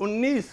19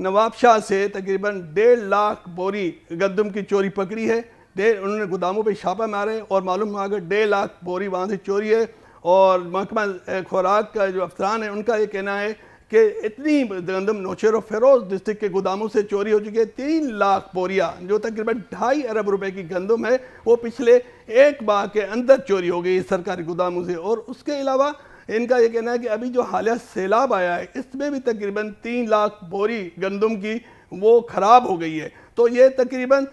نواب شاہ سے تقریباً 1.5 لاکھ بوری گندم کی چوری پکڑی ہے. انہوں نے گوداموں پہ چھاپہ مارے اور معلوم ہوا کہ 1.5 لاکھ بوری وہاں سے چوری ہے. اور محکمہ خوراک کا جو افسران ہے ان کا یہ کہنا ہے کہ اتنی گندم نوشہر و فیروز ڈسٹرکٹ کے گوداموں سے چوری ہو چکی ہے. 3 لاکھ بوریاں جو تقریباً 2.5 ارب روپے کی گندم ہے وہ پچھلے ایک ماہ کے اندر چوری ہو گئی سرکاری گوداموں سے. اور اس کے علاوہ ان کا یہ کہنا ہے کہ ابھی جو حالیہ سیلاب آیا ہے اس میں بھی تقریباً 3 لاکھ بوری گندم کی وہ خراب ہو گئی ہے. تو یہ تقریباً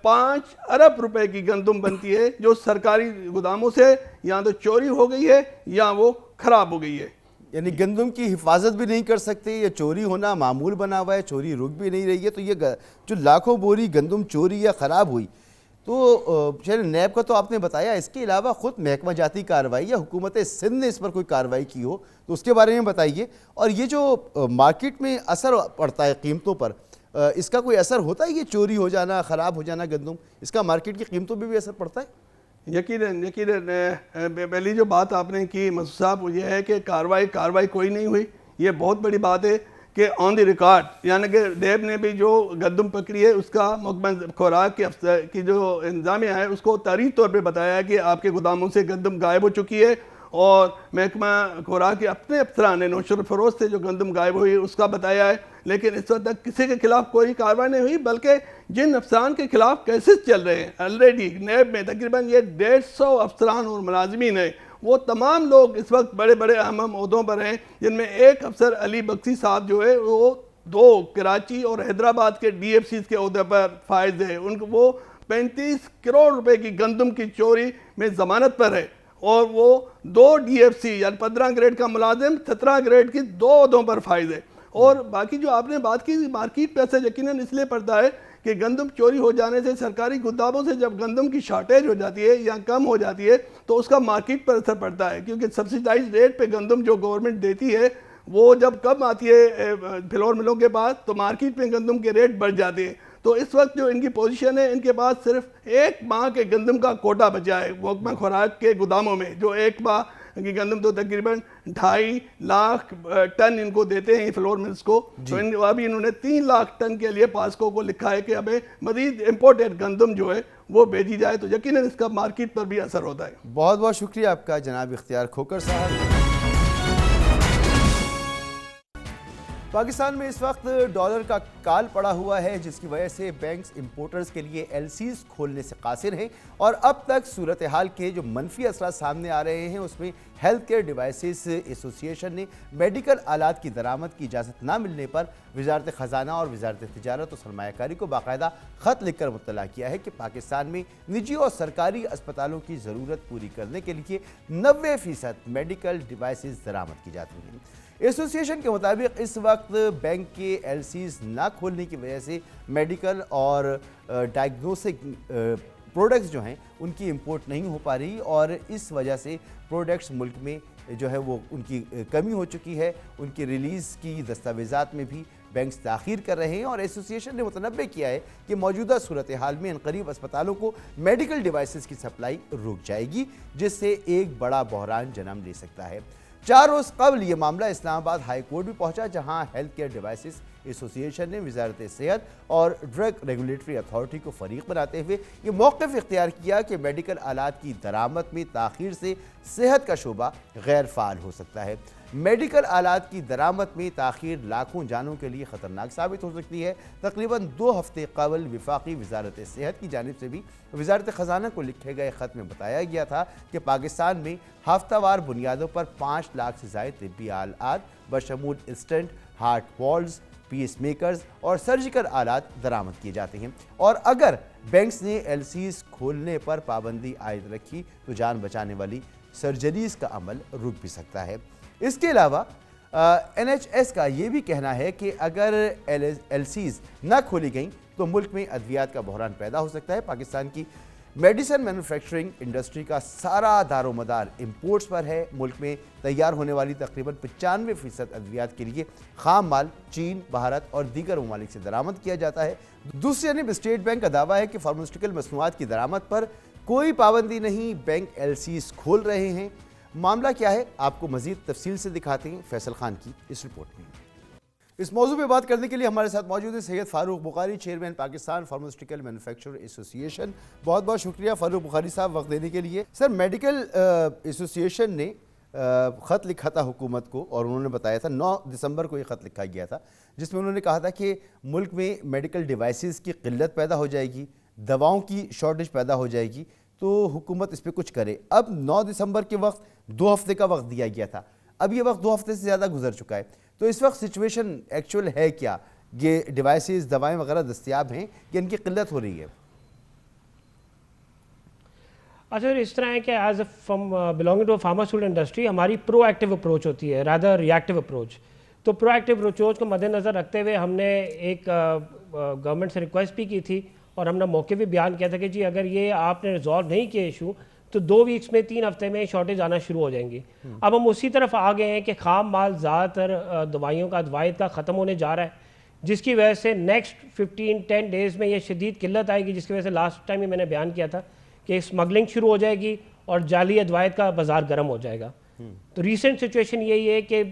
5 ارب روپے کی گندم بنتی ہے جو سرکاری گوداموں سے یا تو چوری ہو گئی ہے یا وہ خراب ہو گئی ہے. یعنی گندم کی حفاظت بھی نہیں کر سکتے, یہ چوری ہونا معمول بنا ہوا ہے, چوری رک بھی نہیں رہی ہے. تو یہ جو لاکھوں بوری گندم چوری یا خراب ہوئی تو نیب کا تو آپ نے بتایا, اس کے علاوہ خود محکمہ جاتی کارروائی یا حکومت سندھ نے اس پر کوئی کارروائی کی ہو تو اس کے بارے میں بتائیے. اور یہ جو مارکیٹ میں اثر پڑتا ہے قیمتوں پر, اس کا کوئی اثر ہوتا ہے, یہ چوری ہو جانا, خراب ہو جانا گندم, اس کا مارکیٹ کی قیمتوں پہ بھی اثر پڑتا ہے؟ یقیناً پہلی جو بات آپ نے کی مسعود صاحب وہ یہ ہے کہ کارروائی کوئی نہیں ہوئی. یہ بہت بڑی بات ہے کہ آن دی ریکارڈ, یعنی کہ نیب نے بھی جو گندم پکڑی ہے اس کا محکمہ خوراک کی جو انتظامیہ ہے اس کو تحریری طور پہ بتایا ہے کہ آپ کے گوداموں سے گندم غائب ہو چکی ہے. اور محکمہ خوراک کے اپنے افسران نے نوشہر و فیروز سے جو گندم غائب ہوئی اس کا بتایا ہے. لیکن اس وقت تک کسی کے خلاف کوئی کارروائی نہیں ہوئی, بلکہ جن افسران کے خلاف کیسز چل رہے ہیں آلریڈی نیب میں تقریباً یہ 150 افسران اور ملازمین ہیں, وہ تمام لوگ اس وقت بڑے بڑے اہم عہدوں پر ہیں, جن میں ایک افسر علی بخشی صاحب جو ہے وہ 2 کراچی اور حیدرآباد کے ڈی ایف سیز کے عہدے پر فائز ہیں. وہ 35 کروڑ روپے کی گندم کی چوری میں ضمانت پر ہے, اور وہ 2 ڈی ایف سی یعنی 15 گریڈ کا ملازم 17 گریڈ کی 2 عہدوں پر فائز ہے. اور باقی جو آپ نے بات کی, مارکیٹ پہ اثر یقیناً اس لیے پڑتا ہے کہ گندم چوری ہو جانے سے سرکاری گوداموں سے جب گندم کی شارٹیج ہو جاتی ہے یا کم ہو جاتی ہے تو اس کا مارکیٹ پر اثر پڑتا ہے, کیونکہ سبسیڈائز ریٹ پہ گندم جو گورنمنٹ دیتی ہے وہ جب کم آتی ہے فلور ملوں کے پاس تو مارکیٹ میں گندم کے ریٹ بڑھ جاتے ہیں. تو اس وقت جو ان کی پوزیشن ہے, ان کے پاس صرف 1 ماہ کے گندم کا کوٹا بچا ہے محکمہ خوراک کے گوداموں میں, جو 1 ماہ کی گندم تو تقریباً 2.5 لاکھ ٹن ان کو دیتے ہیں فلور ملز کو. تو ابھی انہوں نے 3 لاکھ ٹن کے لیے پاسکو کو لکھا ہے کہ ہمیں مزید امپورٹڈ گندم جو ہے وہ بھیجی جائے. تو یقیناً اس کا مارکیٹ پر بھی اثر ہوتا ہے. بہت بہت شکریہ آپ کا جناب اختیار کھوکر صاحب. پاکستان میں اس وقت ڈالر کا کال پڑا ہوا ہے, جس کی وجہ سے بینکس امپورٹرز کے لیے ایل سیز کھولنے سے قاصر ہیں, اور اب تک صورتحال کے جو منفی اثرات سامنے آ رہے ہیں اس میں ہیلتھ کیئر ڈیوائسز ایسوسی ایشن نے میڈیکل آلات کی درآمد کی اجازت نہ ملنے پر وزارت خزانہ اور وزارت تجارت و سرمایہ کاری کو باقاعدہ خط لکھ کر مطلع کیا ہے کہ پاکستان میں نجی اور سرکاری اسپتالوں کی ضرورت پوری کرنے کے لیے 90% میڈیکل ڈیوائسز درآمد کی جاتی ہیں. ایسوسی ایشن کے مطابق اس وقت بینک کے ایل سیز نہ کھولنے کی وجہ سے میڈیکل اور ڈائگنوسٹک پروڈکٹس جو ہیں ان کی امپورٹ نہیں ہو پا رہی, اور اس وجہ سے پروڈکٹس ملک میں جو ہے وہ ان کی کمی ہو چکی ہے. ان کی ریلیز کی دستاویزات میں بھی بینکس تاخیر کر رہے ہیں, اور ایسوسی ایشن نے متنبع کیا ہے کہ موجودہ صورتحال میں عنقریب اسپتالوں کو میڈیکل ڈیوائسز کی سپلائی رک جائے گی, جس سے ایک بڑا بحران جنم لے سکتا ہے. 4 روز قبل یہ معاملہ اسلام آباد ہائی کورٹ بھی پہنچا, جہاں ہیلتھ کیئر ڈیوائسز ایسوسی ایشن نے وزارت صحت اور ڈرگ ریگولیٹری اتھارٹی کو فریق بناتے ہوئے یہ موقف اختیار کیا کہ میڈیکل آلات کی درآمد میں تاخیر سے صحت کا شعبہ غیر فعال ہو سکتا ہے. میڈیکل آلات کی درآمد میں تاخیر لاکھوں جانوں کے لیے خطرناک ثابت ہو سکتی ہے. تقریباً 2 ہفتے قبل وفاقی وزارت صحت کی جانب سے بھی وزارت خزانہ کو لکھے گئے خط میں بتایا گیا تھا کہ پاکستان میں ہفتہ وار بنیادوں پر 5 لاکھ سے زائد طبی آلات بشمول اسٹنٹ, ہارٹ والز, پیس میکرز اور سرجیکل آلات درآمد کیے جاتے ہیں, اور اگر بینکس نے ایل سیز کھولنے پر پابندی عائد رکھی تو جان بچانے والی سرجریز کا عمل رک بھی سکتا ہے. اس کے علاوہ این ایچ ایس کا یہ بھی کہنا ہے کہ اگر ایل سیز نہ کھولی گئیں تو ملک میں ادویات کا بحران پیدا ہو سکتا ہے. پاکستان کی میڈیسن مینوفیکچرنگ انڈسٹری کا سارا دار و مدار امپورٹس پر ہے. ملک میں تیار ہونے والی تقریباً 95% ادویات کے لیے خام مال چین, بھارت اور دیگر ممالک سے درآمد کیا جاتا ہے. دوسری جانب اسٹیٹ بینک کا دعویٰ ہے کہ فارماسیوٹیکل مصنوعات کی درآمد پر کوئی پابندی نہیں, بینک ایل سیز کھول رہے ہیں. معاملہ کیا ہے آپ کو مزید تفصیل سے دکھاتے ہیں فیصل خان کی اس رپورٹ میں. اس موضوع پہ بات کرنے کے لیے ہمارے ساتھ موجود ہے سید فاروق بخاری، چیئرمین پاکستان فارماسیوٹیکل مینوفیکچرر ایسوسی ایشن. بہت بہت شکریہ فاروق بخاری صاحب وقت دینے کے لیے. سر، میڈیکل ایسوسی ایشن نے خط لکھا تھا حکومت کو، اور انہوں نے بتایا تھا 9 دسمبر کو یہ خط لکھا گیا تھا، جس میں انہوں نے کہا تھا کہ ملک میں میڈیکل ڈیوائسز کی قلت پیدا ہو جائے گی، دواؤں کی شارٹیج پیدا ہو جائے گی، تو حکومت اس پہ کچھ کرے. اب 9 دسمبر کے وقت 2 ہفتے کا وقت دیا گیا تھا، اب یہ وقت 2 ہفتے سے زیادہ گزر چکا ہے. تو اس وقت سچویشن ایکچوئل ہے کیا؟ یہ ڈیوائسز، دوائیں وغیرہ دستیاب ہیں کہ ان کی قلت ہو رہی ہے؟ اچھا، اس طرح ہے کہ as a from belonging to pharmaceutical industry ہماری پرو ایکٹیو اپروچ ہوتی ہے رادر ری ایکٹیو اپروچ. تو پرو ایکٹیو اپروچ کو مد نظر رکھتے ہوئے ہم نے ایک گورنمنٹ سے ریکویسٹ بھی کی تھی، اور ہم نے موقع بھی بیان کیا تھا کہ جی اگر یہ آپ نے ریزالو نہیں کیا ایشو تو 2 ویکس میں 3 ہفتے میں شارٹیج آنا شروع ہو جائیں گی. اب ہم اسی طرف آ گئے ہیں کہ خام مال زیادہ تر دوائیوں کا، ادوائیت کا ختم ہونے جا رہا ہے، جس کی وجہ سے نیکسٹ 15-10 ڈیز میں یہ شدید قلت آئے گی، جس کی وجہ سے لاسٹ ٹائم ہی میں نے بیان کیا تھا کہ اسمگلنگ شروع ہو جائے گی اور جعلی ادوائیت کا بازار گرم ہو جائے گا. تو ریسنٹ سچویشن یہی ہے کہ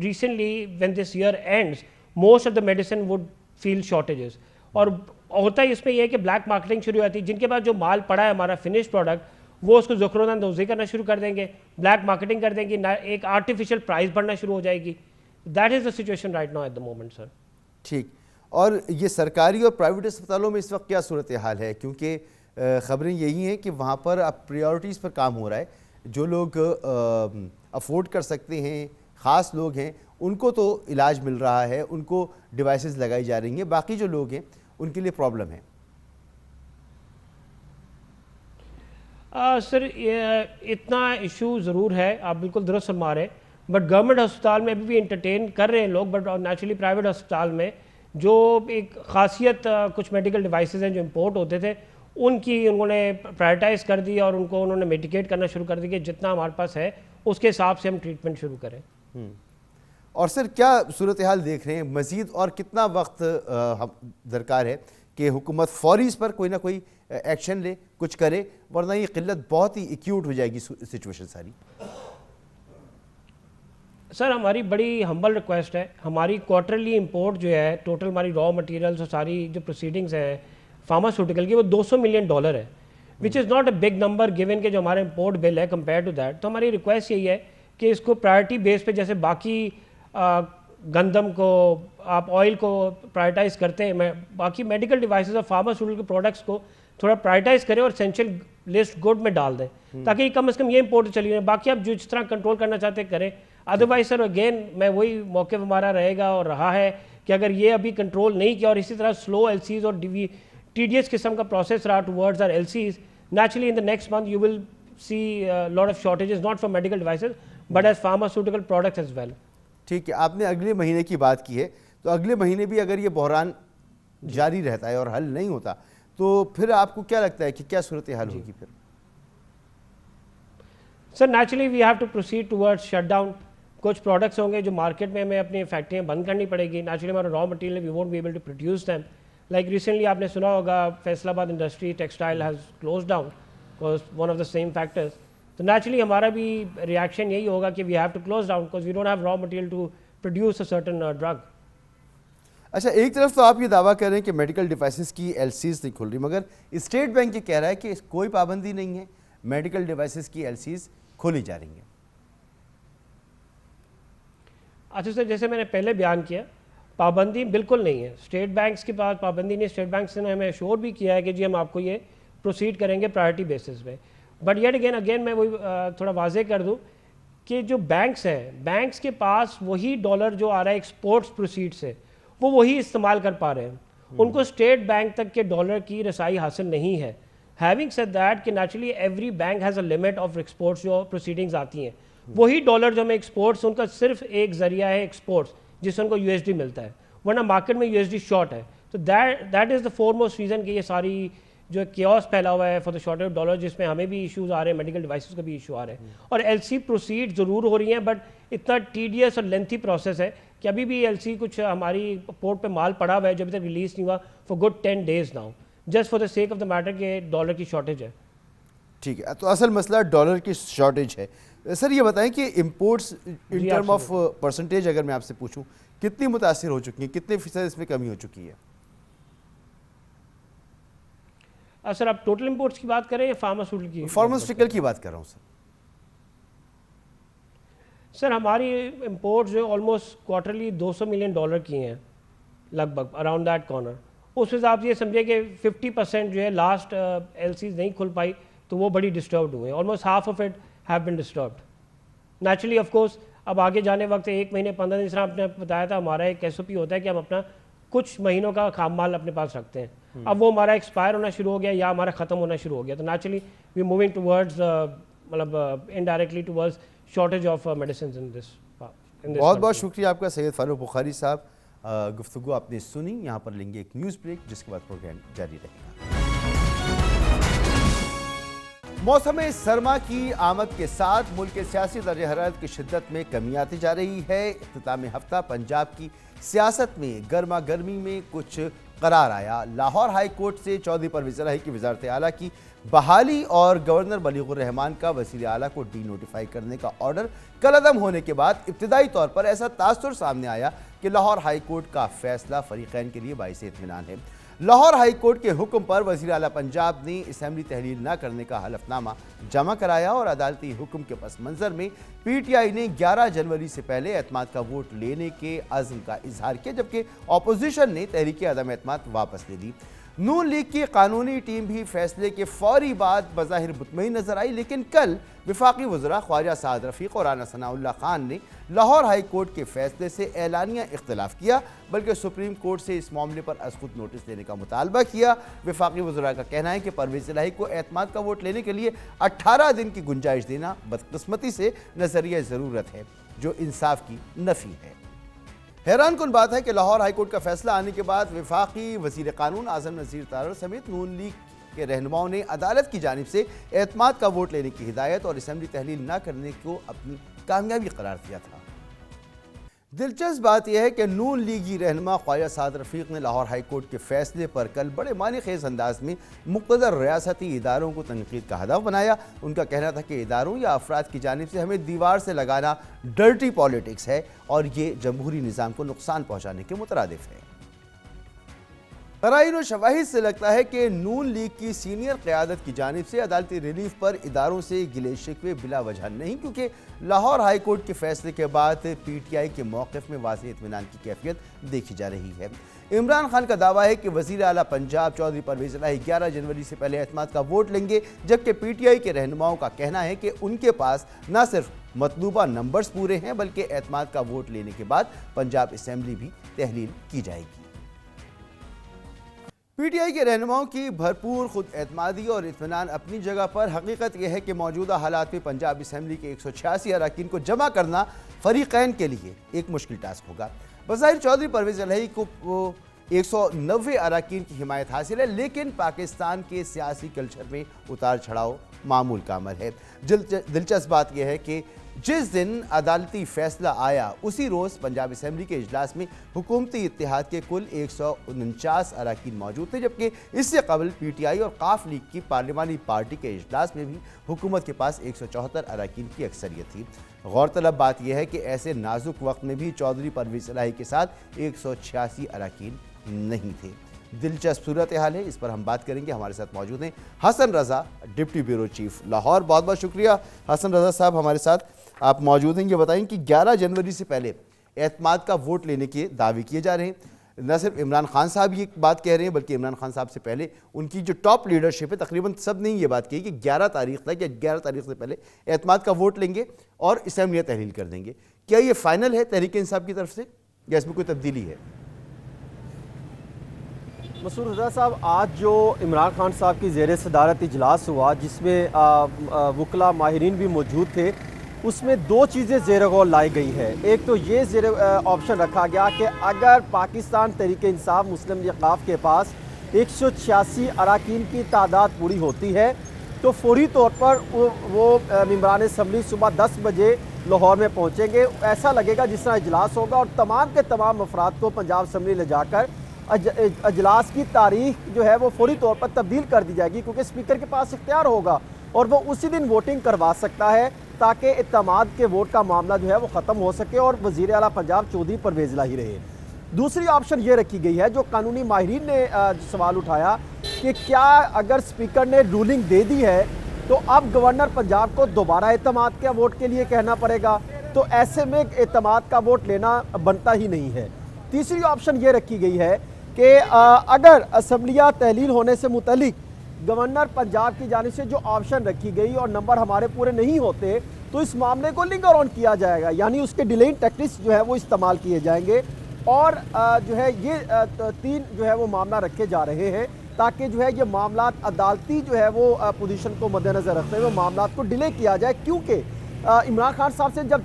recently when this year ends most of the medicine would feel shortages, اور ہوتا ہے اس میں یہ ہے کہ بلیک مارکیٹنگ شروع ہوتی ہے. جن کے پاس جو مال پڑا ہے ہمارا فنش پروڈکٹ، وہ اس کو ذخیرہ اندوزی کرنا شروع کر دیں گے، بلیک مارکیٹنگ کر دیں گے، ایک آرٹیفیشل پرائز بڑھنا شروع ہو جائے گی. That is the situation right now at the moment sir. ٹھیک. اور یہ سرکاری اور پرائیویٹ اسپتالوں میں اس وقت کیا صورتحال ہے؟ کیونکہ خبریں یہی ہیں کہ وہاں پر اب پریورٹیز پر کام ہو رہا ہے. جو لوگ افورڈ کر سکتے ہیں، خاص لوگ ہیں، ان کو تو علاج مل رہا ہے، ان کو ڈیوائسز لگائی جا رہی ہیں، باقی جو لوگ ہیں ان کے لیے پرابلم ہے. سر اتنا ایشو ضرور ہے، آپ بالکل درست فرما رہے ہیں، بٹ گورنمنٹ ہسپتال میں ابھی بھی انٹرٹین کر رہے ہیں لوگ. بٹ نیچرلی پرائیویٹ ہسپتال میں جو ایک خاصیت کچھ میڈیکل ڈیوائسز ہیں جو امپورٹ ہوتے تھے، ان کی انہوں نے پرائرٹائز کر دی اور ان کو انہوں نے میڈیکیٹ کرنا شروع کر دی کہ جتنا ہمارے پاس ہے اس کے حساب سے ہم ٹریٹمنٹ شروع کریں. اور سر کیا صورتحال دیکھ رہے ہیں؟ مزید اور کتنا وقت درکار ہے کہ حکومت فوری اس پر کوئی نہ کوئی ایکشن لے، کچھ کرے، ورنہ یہ قلت بہت ہی ایکیوٹ ہو جائے گی سچویشن ساری؟ سر ہماری بڑی ہمبل ریکویسٹ ہے، ہماری کوارٹرلی امپورٹ جو ہے ٹوٹل ہماری را مٹیریلز اور ساری جو پروسیڈنگز ہیں فارماسیوٹیکل کی، وہ $200 ملین ہے، which is not a big number given کہ جو ہمارا امپورٹ بل ہے کمپیئر ٹو دیٹ. تو ہماری ریکویسٹ یہی ہے کہ اس کو پرائرٹی بیس پہ، جیسے باقی گندم کو آپ آئل کو پرائرٹائز کرتے ہیں، باقی میڈیکل ڈیوائسز اور فارماسیوٹیکل پروڈکٹس کو تھوڑا پرائرٹائز کریں اور اسینشیل لسٹ گڈ میں ڈال دیں، تاکہ کم از کم یہ امپورٹ چلی جائے. باقی آپ جس طرح کنٹرول کرنا چاہتے ہیں کریں. ادروائز سر اگین میں وہی موقع ہمارا رہے گا اور رہا ہے کہ اگر یہ ابھی کنٹرول نہیں کیا اور اسی طرح سلو ایل سیز اور ٹیڈیس قسم کا پروسیس رہا towards our L Cs, naturally in the next month you will see lot of shortages not for medical devices but as pharmaceutical products as well. ٹھیک ہے. آپ نے اگلے مہینے کی بات کی ہے، تو اگلے مہینے بھی اگر یہ بحران جاری رہتا ہے اور حل نہیں ہوتا تو پھر آپ کو کیا لگتا ہے کہ کیا صورتحال ہوگی پھر؟ Sir naturally we have to proceed toward shut down. کچھ پروڈکٹس ہوں گے جو مارکیٹ میں ہمیں اپنی فیکٹریاں بند کرنی پڑے گی. نیچرلی ہمارا raw material we won't be able to produce them. Like recently آپ نے سنا ہوگا Faisalabad industry textile has close down because one of the same factors. تو نیچرلی ہمارا بھی ریئیکشن یہی ہوگا کہ we have to close down because we don't have raw material to produce a certain drug. اچھا، ایک طرف تو آپ یہ دعویٰ کر رہے ہیں کہ میڈیکل ڈیوائسز کی ایل سیز نہیں کھل رہی، مگر اسٹیٹ بینک یہ کہہ رہا ہے کہ کوئی پابندی نہیں ہے، میڈیکل ڈیوائسز کی ایل سیز کھولی جا رہی ہیں. اچھا سر، جیسے میں نے پہلے بیان کیا، پابندی بالکل نہیں ہے، اسٹیٹ بینکس کے پاس پابندی نہیں. اسٹیٹ بینکس نے ہمیں ایشور بھی کیا ہے کہ جی ہم آپ کو یہ پروسیڈ کریں گے پرائرٹی بیسس پہ. بٹ یٹ اگین میں وہی تھوڑا واضح کر دوں کہ جو بینکس ہیں، بینکس کے پاس وہی ڈالر جو آ رہا ہے ایکسپورٹس پروسیڈ سے، وہ وہی استعمال کر پا رہے ہیں. ان کو اسٹیٹ بینک تک کے ڈالر کی رسائی حاصل نہیں ہے. ہیونگ سیڈ دیٹ کہ naturally every bank has a limit of exports جو پروسیڈنگز آتی ہیں. وہی ڈالر جو ہمیں ایکسپورٹس، ان کا صرف ایک ذریعہ ہے ایکسپورٹس جس سے ان کو USD ملتا ہے، ورنہ مارکیٹ میں USD شارٹ ہے. تو that is the four most reason کہ یہ ساری جو کیوس پھیلا ہوا ہے for the shortage of dollar, جس میں ہمیں بھی ایشوز آ رہے ہیں، میڈیکل ڈیوائسز کا بھی ایشو آ رہے ہیں. اور ایل سی پروسیڈ ضرور ہو رہی ہیں بٹ اتنا ٹیڈیس اور لینتھی پروسیس ہے کہ ابھی بھی ایل سی کچھ ہماری پورٹ پہ مال پڑا ہوا ہے جو ابھی تک ریلیز نہیں ہوا for good 10 days now, just for the sake of the matter کہ ڈالر کی شارٹیج ہے. ٹھیک ہے. تو اصل مسئلہ ڈالر کی شارٹیج ہے. سر یہ بتائیں کہ imports in term of percentage اگر میں آپ سے پوچھوں کتنی متاثر ہو چکی ہیں, کتنے فیصد اس میں کمی ہو چکی ہے؟ سر آپ ٹوٹل امپورٹس کی بات کریں یا فارماسیوٹیکل کی؟ فارماسیوٹیکل کی بات کر رہا ہوں سر. سر ہماری امپورٹس جو آلموسٹ کوارٹرلی $200 ملین کی ہیں لگ بھگ اراؤنڈ دیٹ کارنر. اس حساب سے یہ سمجھے کہ 50% جو ہے لاسٹ ایل سیز نہیں کھل پائی تو وہ بڑی ڈسٹربڈ ہوئے. Almost half of it have been disturbed. Naturally of course اب آگے جانے وقت 1 مہینے 15 دن, جس طرح آپ نے بتایا تھا ہمارا ایک ایس او پی ہوتا ہے کہ ہم اپنا کچھ مہینوں کا خام مال اپنے پاس رکھتے ہیں. اب وہ ہمارا ایکسپائر ہونا شروع ہو گیا یا ہمارا ختم ہونا شروع ہو گیا, تو نیچرلی وی موونگ ٹورڈز مطلب indirectly towards shortage of medicines in this. بہت بہت شکریہ آپ کا سید فاروق بخاری صاحب. گفتگو آپ نے سنی. یہاں پر لیں گے ایک نیوز بریک جس کے بعد پروگرام جاری رہے گا. موسم سرما کی آمد کے ساتھ ملک کے سیاسی درجہ حرارت کی شدت میں کمی آتی جا رہی ہے. اختتام ہفتہ پنجاب کی سیاست میں گرما گرمی میں کچھ قرار آیا. لاہور ہائی کورٹ سے چودھری پرویز الہی کی وزارت اعلیٰ کی بحالی اور گورنر بلیغ الرحمان کا وزیر اعلیٰ کو ڈی نوٹیفائی کرنے کا آرڈر کالعدم ہونے کے بعد ابتدائی طور پر ایسا تاثر سامنے آیا کہ لاہور ہائی کورٹ کا فیصلہ فریقین کے لیے باعث اطمینان ہے. لاہور ہائی کورٹ کے حکم پر وزیر اعلیٰ پنجاب نے اسمبلی تحلیل نہ کرنے کا حلف نامہ جمع کرایا اور عدالتی حکم کے پس منظر میں پی ٹی آئی نے 11 جنوری سے پہلے اعتماد کا ووٹ لینے کے عزم کا اظہار کیا, جبکہ اپوزیشن نے تحریک عدم اعتماد واپس لے لی. نون لیگ کی قانونی ٹیم بھی فیصلے کے فوری بعد بظاہر مطمئن نظر آئی, لیکن کل وفاقی وزراء خواجہ سعد رفیق اور رانا ثناء اللہ خان نے لاہور ہائی کورٹ کے فیصلے سے اعلانیہ اختلاف کیا, بلکہ سپریم کورٹ سے اس معاملے پر از خود نوٹس لینے کا مطالبہ کیا. وفاقی وزراء کا کہنا ہے کہ پرویز الہی کو اعتماد کا ووٹ لینے کے لیے 18 دن کی گنجائش دینا بدقسمتی سے نظریہ ضرورت ہے جو انصاف کی نفی ہے. حیران کن بات ہے کہ لاہور ہائی کورٹ کا فیصلہ آنے کے بعد وفاقی وزیر قانون اعظم نذیر تارڑ سمیت نون لیگ کے رہنماؤں نے عدالت کی جانب سے اعتماد کا ووٹ لینے کی ہدایت اور اسمبلی تحلیل نہ کرنے کو اپنی کامیابی قرار دیا تھا. دلچسپ بات یہ ہے کہ نون لیگی رہنما خواجہ سعد رفیق نے لاہور ہائی کورٹ کے فیصلے پر کل بڑے معنی خیز انداز میں مقتدر ریاستی اداروں کو تنقید کا ہدف بنایا. ان کا کہنا تھا کہ اداروں یا افراد کی جانب سے ہمیں دیوار سے لگانا ڈرٹی پالیٹکس ہے اور یہ جمہوری نظام کو نقصان پہنچانے کے مترادف ہے. قرائن و شواہد سے لگتا ہے کہ نون لیگ کی سینئر قیادت کی جانب سے عدالتی ریلیف پر اداروں سے گلے شکوے بلا وجہ نہیں, کیونکہ لاہور ہائی کورٹ کے فیصلے کے بعد پی ٹی آئی کے موقف میں واضح اطمینان کی کیفیت دیکھی جا رہی ہے. عمران خان کا دعویٰ ہے کہ وزیر اعلیٰ پنجاب چودھری پرویز الہی 11 جنوری سے پہلے اعتماد کا ووٹ لیں گے, جبکہ پی ٹی آئی کے رہنماؤں کا کہنا ہے کہ ان کے پاس نہ صرف مطلوبہ نمبرز پورے ہیں بلکہ اعتماد کا ووٹ لینے کے بعد پنجاب اسمبلی بھی تحلیل کی جائے گی. پی ٹی آئی کے رہنماؤں کی بھرپور خود اعتمادی اور اطمینان اپنی جگہ پر. حقیقت یہ ہے کہ موجودہ حالات میں پنجاب اسمبلی کے 186 اراکین کو جمع کرنا فریقین کے لیے ایک مشکل ٹاسک ہوگا. بظاہر چودھری پرویز الہی کو 190 اراکین کی حمایت حاصل ہے, لیکن پاکستان کے سیاسی کلچر میں اتار چڑھاؤ معمول کا عمل ہے. دلچسپ بات یہ ہے کہ جس دن عدالتی فیصلہ آیا اسی روز پنجاب اسمبلی کے اجلاس میں حکومتی اتحاد کے کل 149 اراکین موجود تھے, جبکہ اس سے قبل پی ٹی آئی اور قاف لیگ کی پارلیمانی پارٹی کے اجلاس میں بھی حکومت کے پاس 174 اراکین کی اکثریت تھی. غور طلب بات یہ ہے کہ ایسے نازک وقت میں بھی چودھری پرویز الہی کے ساتھ 186 اراکین نہیں تھے. دلچسپ صورتحال ہے, اس پر ہم بات کریں گے. ہمارے ساتھ موجود ہیں حسن رضا, ڈپٹی بیورو چیف لاہور. بہت بہت شکریہ حسن رضا صاحب ہمارے ساتھ آپ موجود ہیں. یہ بتائیں کہ 11 جنوری سے پہلے اعتماد کا ووٹ لینے کے دعوے کیے جا رہے ہیں. نہ صرف عمران خان صاحب یہ بات کہہ رہے ہیں بلکہ عمران خان صاحب سے پہلے ان کی جو ٹاپ لیڈرشپ ہے تقریباً سب نے یہ بات کہی کہ 11 تاریخ تک یا 11 تاریخ سے پہلے اعتماد کا ووٹ لیں گے اور اسمبلیاں تحلیل کر دیں گے. کیا یہ فائنل ہے تحریک انصاف کی طرف سے یا اس میں کوئی تبدیلی ہے؟ مسعود رضا صاحب, آج جو عمران خان صاحب کی زیر صدارت اجلاس ہوا جس میں وکلاء ماہرین بھی موجود تھے, اس میں 2 چیزیں زیر غور لائی گئی ہے. ایک تو یہ زیر آپشن رکھا گیا کہ اگر پاکستان تحریک انصاف مسلم لیگ قاف کے پاس 186 اراکین کی تعداد پوری ہوتی ہے تو فوری طور پر وہ ممبران اسمبلی صبح 10 بجے لاہور میں پہنچیں گے. ایسا لگے گا جس طرح اجلاس ہوگا اور تمام کے تمام افراد کو پنجاب اسمبلی لے جا کر اجلاس کی تاریخ جو ہے وہ فوری طور پر تبدیل کر دی جائے گی, کیونکہ اسپیکر کے پاس اختیار ہوگا اور وہ اسی دن ووٹنگ کروا سکتا ہے. تاکہ اعتماد کے ووٹ کا معاملہ جو ہے وہ ختم ہو سکے اور وزیر اعلیٰ پنجاب چودھری پرویز الہی رہے۔ دوسری آپشن یہ رکھی گئی ہے جو قانونی ماہرین نے سوال اٹھایا کہ کیا اگر اسپیکر نے رولنگ دے دی ہے تو اب گورنر پنجاب کو دوبارہ اعتماد کے ووٹ کے لیے کہنا پڑے گا، تو ایسے میں اعتماد کا ووٹ لینا بنتا ہی نہیں ہے۔ تیسری آپشن یہ رکھی گئی ہے کہ اگر اسمبلیاں تحلیل ہونے سے متعلق گورنر پنجاب کی جانب سے جو آپشن رکھی گئی اور نمبر ہمارے پورے نہیں ہوتے تو اس معاملے کو لنگر آن کیا جائے گا، یعنی اس کے ڈیلینگ ٹیکٹکس جو ہے وہ استعمال کیے جائیں گے، اور جو ہے یہ تین جو ہے وہ معاملہ رکھے جا رہے ہیں تاکہ جو ہے یہ معاملات عدالتی جو ہے وہ پوزیشن کو مد نظر رکھتے ہوئے معاملات کو ڈیلے کیا جائے، کیونکہ عمران خان صاحب سے جب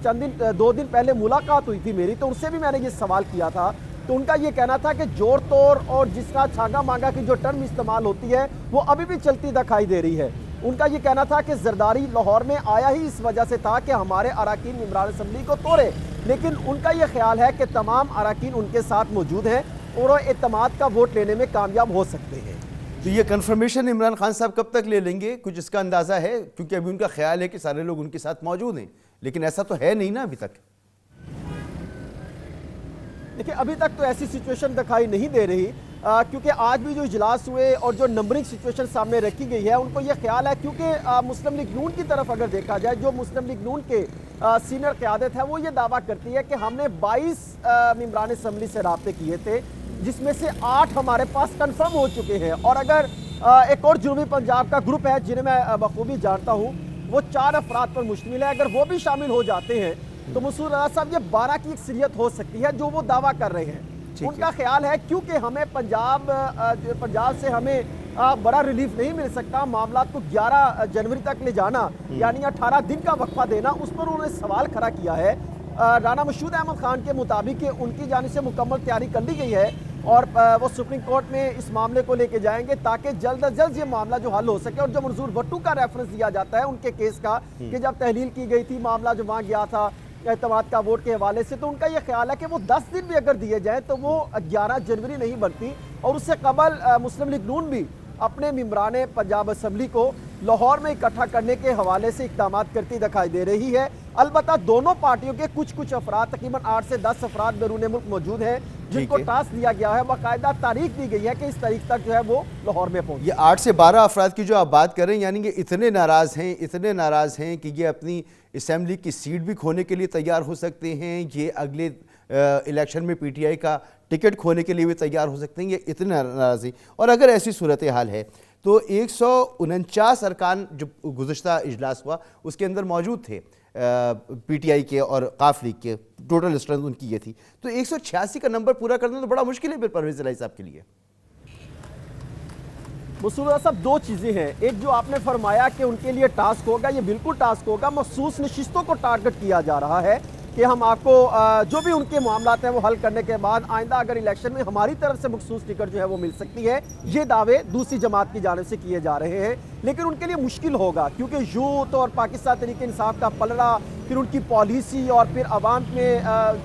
دو دن پہلے ملاقات ہوئی تھی میری، تو ان سے بھی میں نے یہ سوال کیا تھا، تو ان کا یہ کہنا تھا کہ جوڑ توڑ اور جس کا چھاگا مانگا کی جو ٹرم استعمال ہوتی ہے وہ ابھی بھی چلتی دکھائی دے رہی ہے۔ ان کا یہ کہنا تھا کہ زرداری لاہور میں آیا ہی اس وجہ سے تھا کہ ہمارے اراکین ممبران اسمبلی کو توڑے، لیکن ان کا یہ خیال ہے کہ تمام اراکین ان کے ساتھ موجود ہیں اور وہ اعتماد کا ووٹ لینے میں کامیاب ہو سکتے ہیں۔ تو یہ کنفرمیشن عمران خان صاحب کب تک لے لیں گے؟ کچھ اس کا اندازہ ہے؟ کیونکہ ابھی ان کا خیال ہے کہ سارے لوگ ان کے ساتھ موجود ہیں، لیکن ایسا تو ہے نہیں نا ابھی تک۔ دیکھیں ابھی تک تو ایسی سچویشن دکھائی نہیں دے رہی، کیونکہ آج بھی جو اجلاس ہوئے اور جو نمبرنگ سچویشن سامنے رکھی گئی ہے ان کو یہ خیال ہے، کیونکہ مسلم لیگ نون کی طرف اگر دیکھا جائے، جو مسلم لیگ نون کے سینئر قیادت ہے وہ یہ دعویٰ کرتی ہے کہ ہم نے 22 ممبران اسمبلی سے رابطے کیے تھے، جس میں سے 8 ہمارے پاس کنفرم ہو چکے ہیں، اور اگر ایک اور جنوبی پنجاب کا گروپ ہے جنہیں میں بخوبی جانتا ہوں، وہ 4 افراد پر مشتمل ہے، اگر وہ بھی شامل ہو جاتے ہیں تو مسعود رضا صاحب یہ 12 کی اکثریت ہو سکتی ہے جو وہ دعویٰ کر رہے ہیں۔ ان کا خیال ہے کیونکہ ہمیں پنجاب سے ہمیں بڑا ریلیف نہیں مل سکتا، معاملات کو 11 جنوری تک لے جانا یعنی 18 دن کا وقفہ دینا، اس پر انہوں نے سوال کھڑا کیا ہے۔ رانا مشہود احمد خان کے مطابق ان کی جانب سے مکمل تیاری کر لی گئی ہے اور وہ سپریم کورٹ میں اس معاملے کو لے کے جائیں گے تاکہ جلد از جلد یہ معاملہ جو حل ہو سکے۔ اور جو منظور بھٹو کا ریفرنس دیا جاتا ہے ان کے کیس کا کہ جب تحلیل کی گئی تھی معاملہ جو وہاں گیا تھا اعتماد کا ووٹ کے حوالے سے، تو ان کا یہ خیال ہے کہ وہ 10 دن بھی اگر دیے جائیں تو وہ 11 جنوری نہیں بنتی، اور اس سے قبل مسلم لیگ نون بھی اپنے ممبران پنجاب اسمبلی کو لاہور میں اکٹھا کرنے کے حوالے سے اقدامات کرتی دکھائی دے رہی ہے۔ البتہ دونوں پارٹیوں کے کچھ افراد، تقریباً 8 سے 10 افراد بیرون ملک موجود ہیں جن کو ٹاسک دیا گیا ہے، باقاعدہ تاریخ دی گئی ہے کہ اس تاریخ تک جو ہے وہ لاہور میں پہنچے۔ یہ 8 سے 12 افراد کی جو آپ بات کر رہے ہیں، یعنی کہ اتنے ناراض ہیں کہ یہ اپنی اسمبلی کی سیٹ بھی کھونے کے لیے تیار ہو سکتے ہیں، یہ اگلے الیکشن میں پی ٹی آئی کا ٹکٹ کھونے کے لیے بھی تیار ہو سکتے ہیں، یہ اتنے ناراض ہیں۔ اور اگر ایسی صورتحال ہے تو 149 ارکان جو گزشتہ اجلاس ہوا اس کے اندر موجود تھے پی ٹی آئی کے اور قاف لیگ کے، ٹوٹل اسٹرینتھ ان کی یہ تھی، تو 186 کا نمبر پورا کرنا تو بڑا مشکل ہے پھر پرویز الہی صاحب کے لیے۔ مسعود صاحب دو چیزیں ہیں، ایک جو آپ نے فرمایا کہ ان کے لیے ٹاسک ہوگا، یہ بالکل ٹاسک ہوگا، مخصوص نشستوں کو ٹارگٹ کیا جا رہا ہے کہ ہم آپ کو جو بھی ان کے معاملات ہیں وہ حل کرنے کے بعد آئندہ اگر الیکشن میں ہماری طرف سے مخصوص ٹکٹ جو ہے وہ مل سکتی ہے، یہ دعوے دوسری جماعت کی جانب سے کیے جا رہے ہیں، لیکن ان کے لیے مشکل ہوگا کیونکہ یوتھ اور پاکستان تحریک انصاف کا پلڑا، پھر ان کی پالیسی اور پھر عوام میں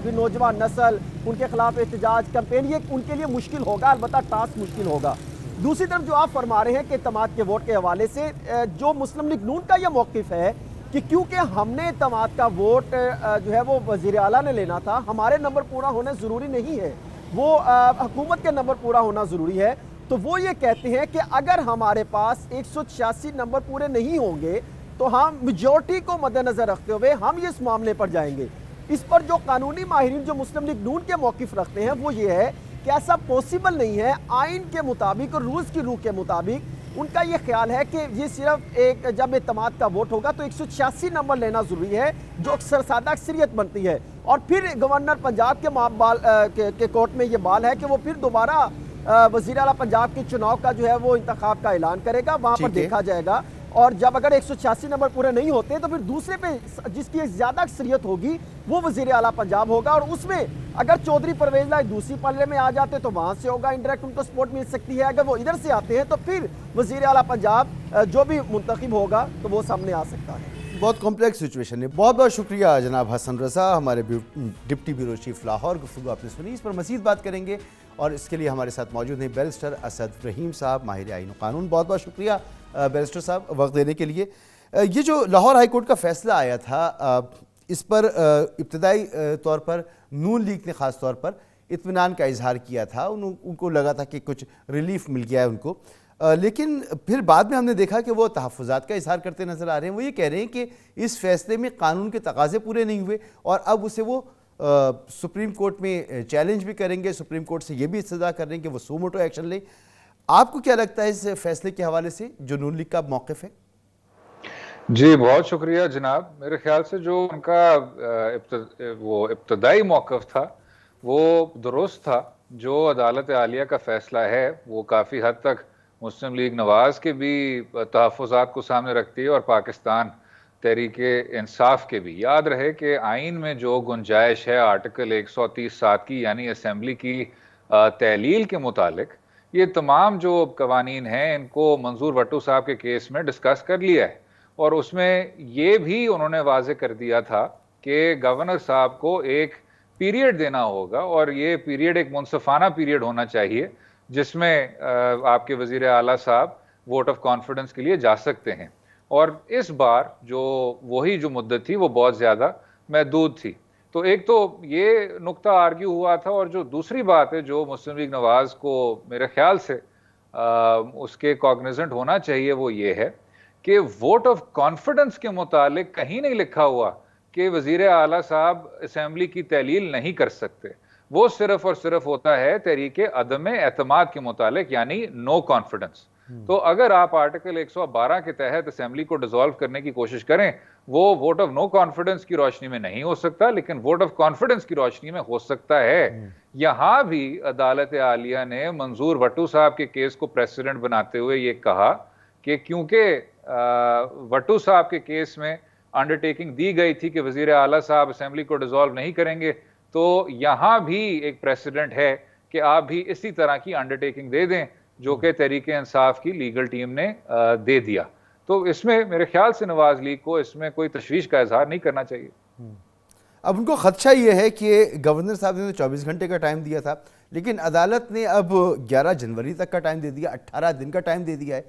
نوجوان نسل ان کے خلاف احتجاج کمپین، یہ ان کے لیے مشکل ہوگا، البتہ ٹاسک مشکل ہوگا۔ دوسری طرف جو آپ فرما رہے ہیں کہ اعتماد کے ووٹ کے حوالے سے جو مسلم لیگ نون کا یہ موقف ہے کہ کیونکہ ہم نے اعتماد کا ووٹ جو ہے وہ وزیر اعلیٰ نے لینا تھا، ہمارے نمبر پورا ہونا ضروری نہیں ہے، وہ حکومت کے نمبر پورا ہونا ضروری ہے، تو وہ یہ کہتے ہیں کہ اگر ہمارے پاس 186 نمبر پورے نہیں ہوں گے تو ہم میجورٹی کو مد نظر رکھتے ہوئے ہم یہ اس معاملے پر جائیں گے۔ اس پر جو قانونی ماہرین جو مسلم لیگ نون کے موقف رکھتے ہیں وہ یہ ہے کہ ایسا پوسیبل نہیں ہے، آئین کے مطابق اور رولز کی روح کے مطابق ان کا یہ خیال ہے کہ یہ صرف ایک جب اعتماد کا ووٹ ہوگا تو 186 نمبر لینا ضروری ہے جو اکثر سادہ اکثریت بنتی ہے، اور پھر گورنر پنجاب کے کورٹ میں یہ بال ہے کہ وہ پھر دوبارہ وزیر اعلیٰ پنجاب کے چناؤ کا جو ہے وہ انتخاب کا اعلان کرے گا، وہاں پر دیکھا جائے گا، اور جب اگر 186 نمبر پورے نہیں ہوتے تو پھر دوسرے پہ جس کی زیادہ اکثریت ہوگی وہ وزیر اعلیٰ پنجاب ہوگا، اور اس میں اگر چودھری پرویز الہی دوسری پلے میں آ جاتے تو وہاں سے ہوگا، انڈائریکٹ ان کو سپورٹ مل سکتی ہے، اگر وہ ادھر سے آتے ہیں تو پھر وزیر اعلیٰ پنجاب جو بھی منتخب ہوگا تو وہ سامنے آ سکتا ہے۔ بہت کمپلیکس سچویشن ہے۔ بہت بہت شکریہ جناب حسن رضا، ہمارے ڈپٹی بیورو چیف لاہور، گفتگو آپ نے سنی، اس پر مزید بات کریں گے، اور اس کے لیے ہمارے ساتھ موجود ہیں بیرسٹر اسد رحیم صاحب، ماہر آئین و قانون۔ بہت بہت شکریہ بیرسٹر صاحب وقت دینے کے لیے۔ یہ جو لاہور ہائی کورٹ کا فیصلہ آیا تھا اس پر ابتدائی طور پر نون لیگ نے خاص طور پر اطمینان کا اظہار کیا تھا، ان کو لگا تھا کہ کچھ ریلیف مل گیا ہے ان کو، لیکن پھر بعد میں ہم نے دیکھا کہ وہ تحفظات کا اظہار کرتے نظر آ رہے ہیں۔ وہ یہ کہہ رہے ہیں کہ اس فیصلے میں قانون کے تقاضے پورے نہیں ہوئے اور اب اسے وہ سپریم کورٹ میں چیلنج بھی کریں گے، سپریم کورٹ سے یہ بھی استدعا کر رہے ہیں کہ وہ سو موٹو ایکشن لیں۔ آپ کو کیا لگتا ہے اس فیصلے کے حوالے سے جو نون لیگ کا موقف ہے؟ جی بہت شکریہ جناب۔ میرے خیال سے جو ان کا وہ ابتدائی موقف تھا وہ درست تھا۔ جو عدالت عالیہ کا فیصلہ ہے وہ کافی حد تک مسلم لیگ نواز کے بھی تحفظات کو سامنے رکھتی ہے اور پاکستان تحریک انصاف کے بھی۔ یاد رہے کہ آئین میں جو گنجائش ہے آرٹیکل 130(7) کی، یعنی اسمبلی کی تحلیل کے متعلق، یہ تمام جو قوانین ہیں ان کو منظور وٹو صاحب کے کیس میں ڈسکس کر لیا ہے، اور اس میں یہ بھی انہوں نے واضح کر دیا تھا کہ گورنر صاحب کو ایک پیریڈ دینا ہوگا، اور یہ پیریڈ ایک منصفانہ پیریڈ ہونا چاہیے جس میں آپ کے وزیر اعلیٰ صاحب ووٹ آف کانفیڈنس کے لیے جا سکتے ہیں۔ اور اس بار جو وہی جو مدت تھی وہ بہت زیادہ محدود تھی۔ تو ایک تو یہ نقطہ آرگیو ہوا تھا، اور جو دوسری بات ہے جو مسلم لیگ نواز کو میرے خیال سے اس کے کاگنیزنٹ ہونا چاہیے وہ یہ ہے کہ ووٹ آف کانفیڈنس کے متعلق کہیں نہیں لکھا ہوا کہ وزیر اعلیٰ صاحب اسمبلی کی تحلیل نہیں کر سکتے۔ وہ صرف اور صرف ہوتا ہے تحریک عدم اعتماد کے متعلق، یعنی نو کانفیڈنس۔ تو اگر آپ آرٹیکل 112 کے تحت اسمبلی کو ڈیزالو کرنے کی کوشش کریں، وہ ووٹ آف نو کانفیڈنس کی روشنی میں نہیں ہو سکتا، لیکن ووٹ آف کانفیڈنس کی روشنی میں ہو سکتا ہے۔ یہاں بھی عدالت عالیہ نے منظور وٹو صاحب کے کیس کو پریسیڈنٹ بناتے ہوئے یہ کہا کہ کیونکہ وٹو صاحب کے کیس میں انڈرٹیکنگ دی گئی تھی کہ وزیر اعلیٰ صاحب اسمبلی کو ڈیزالو نہیں کریں گے، تو یہاں بھی ایک پریسیڈنٹ ہے کہ آپ بھی اسی طرح کی انڈرٹیکنگ دے دیں جو کہ تحریک انصاف کی لیگل ٹیم نے دے دیا۔ تو اس میں میرے خیال سے نواز لیگ کو اس میں کوئی تشویش کا اظہار نہیں کرنا چاہیے۔ اب ان کو خدشہ یہ ہے کہ گورنر صاحب نے 24 گھنٹے کا ٹائم دیا تھا، لیکن عدالت نے اب 11 جنوری تک کا ٹائم دے دیا، 18 دن کا ٹائم دے دیا ہے۔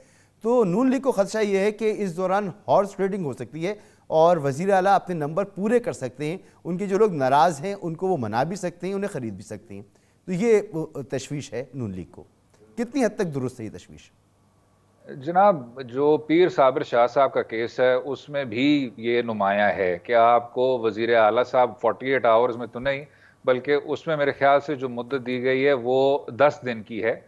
تو نون لیگ کو خدشہ یہ ہے کہ اس دوران ہارس ٹریڈنگ ہو سکتی ہے اور وزیر اعلیٰ اپنے نمبر پورے کر سکتے ہیں، ان کے جو لوگ ناراض ہیں ان کو وہ منا بھی سکتے ہیں، انہیں خرید بھی سکتے ہیں۔ تو یہ تشویش ہے نون لیگ کو، کتنی حد تک درست ہے یہ تشویش؟ جناب جو پیر صابر شاہ صاحب کا کیس ہے اس میں بھی یہ نمایاں ہے کہ آپ کو وزیر اعلیٰ صاحب 48 آورز میں تو نہیں، بلکہ اس میں میرے خیال سے جو مدت دی گئی ہے وہ 10 دن کی ہے۔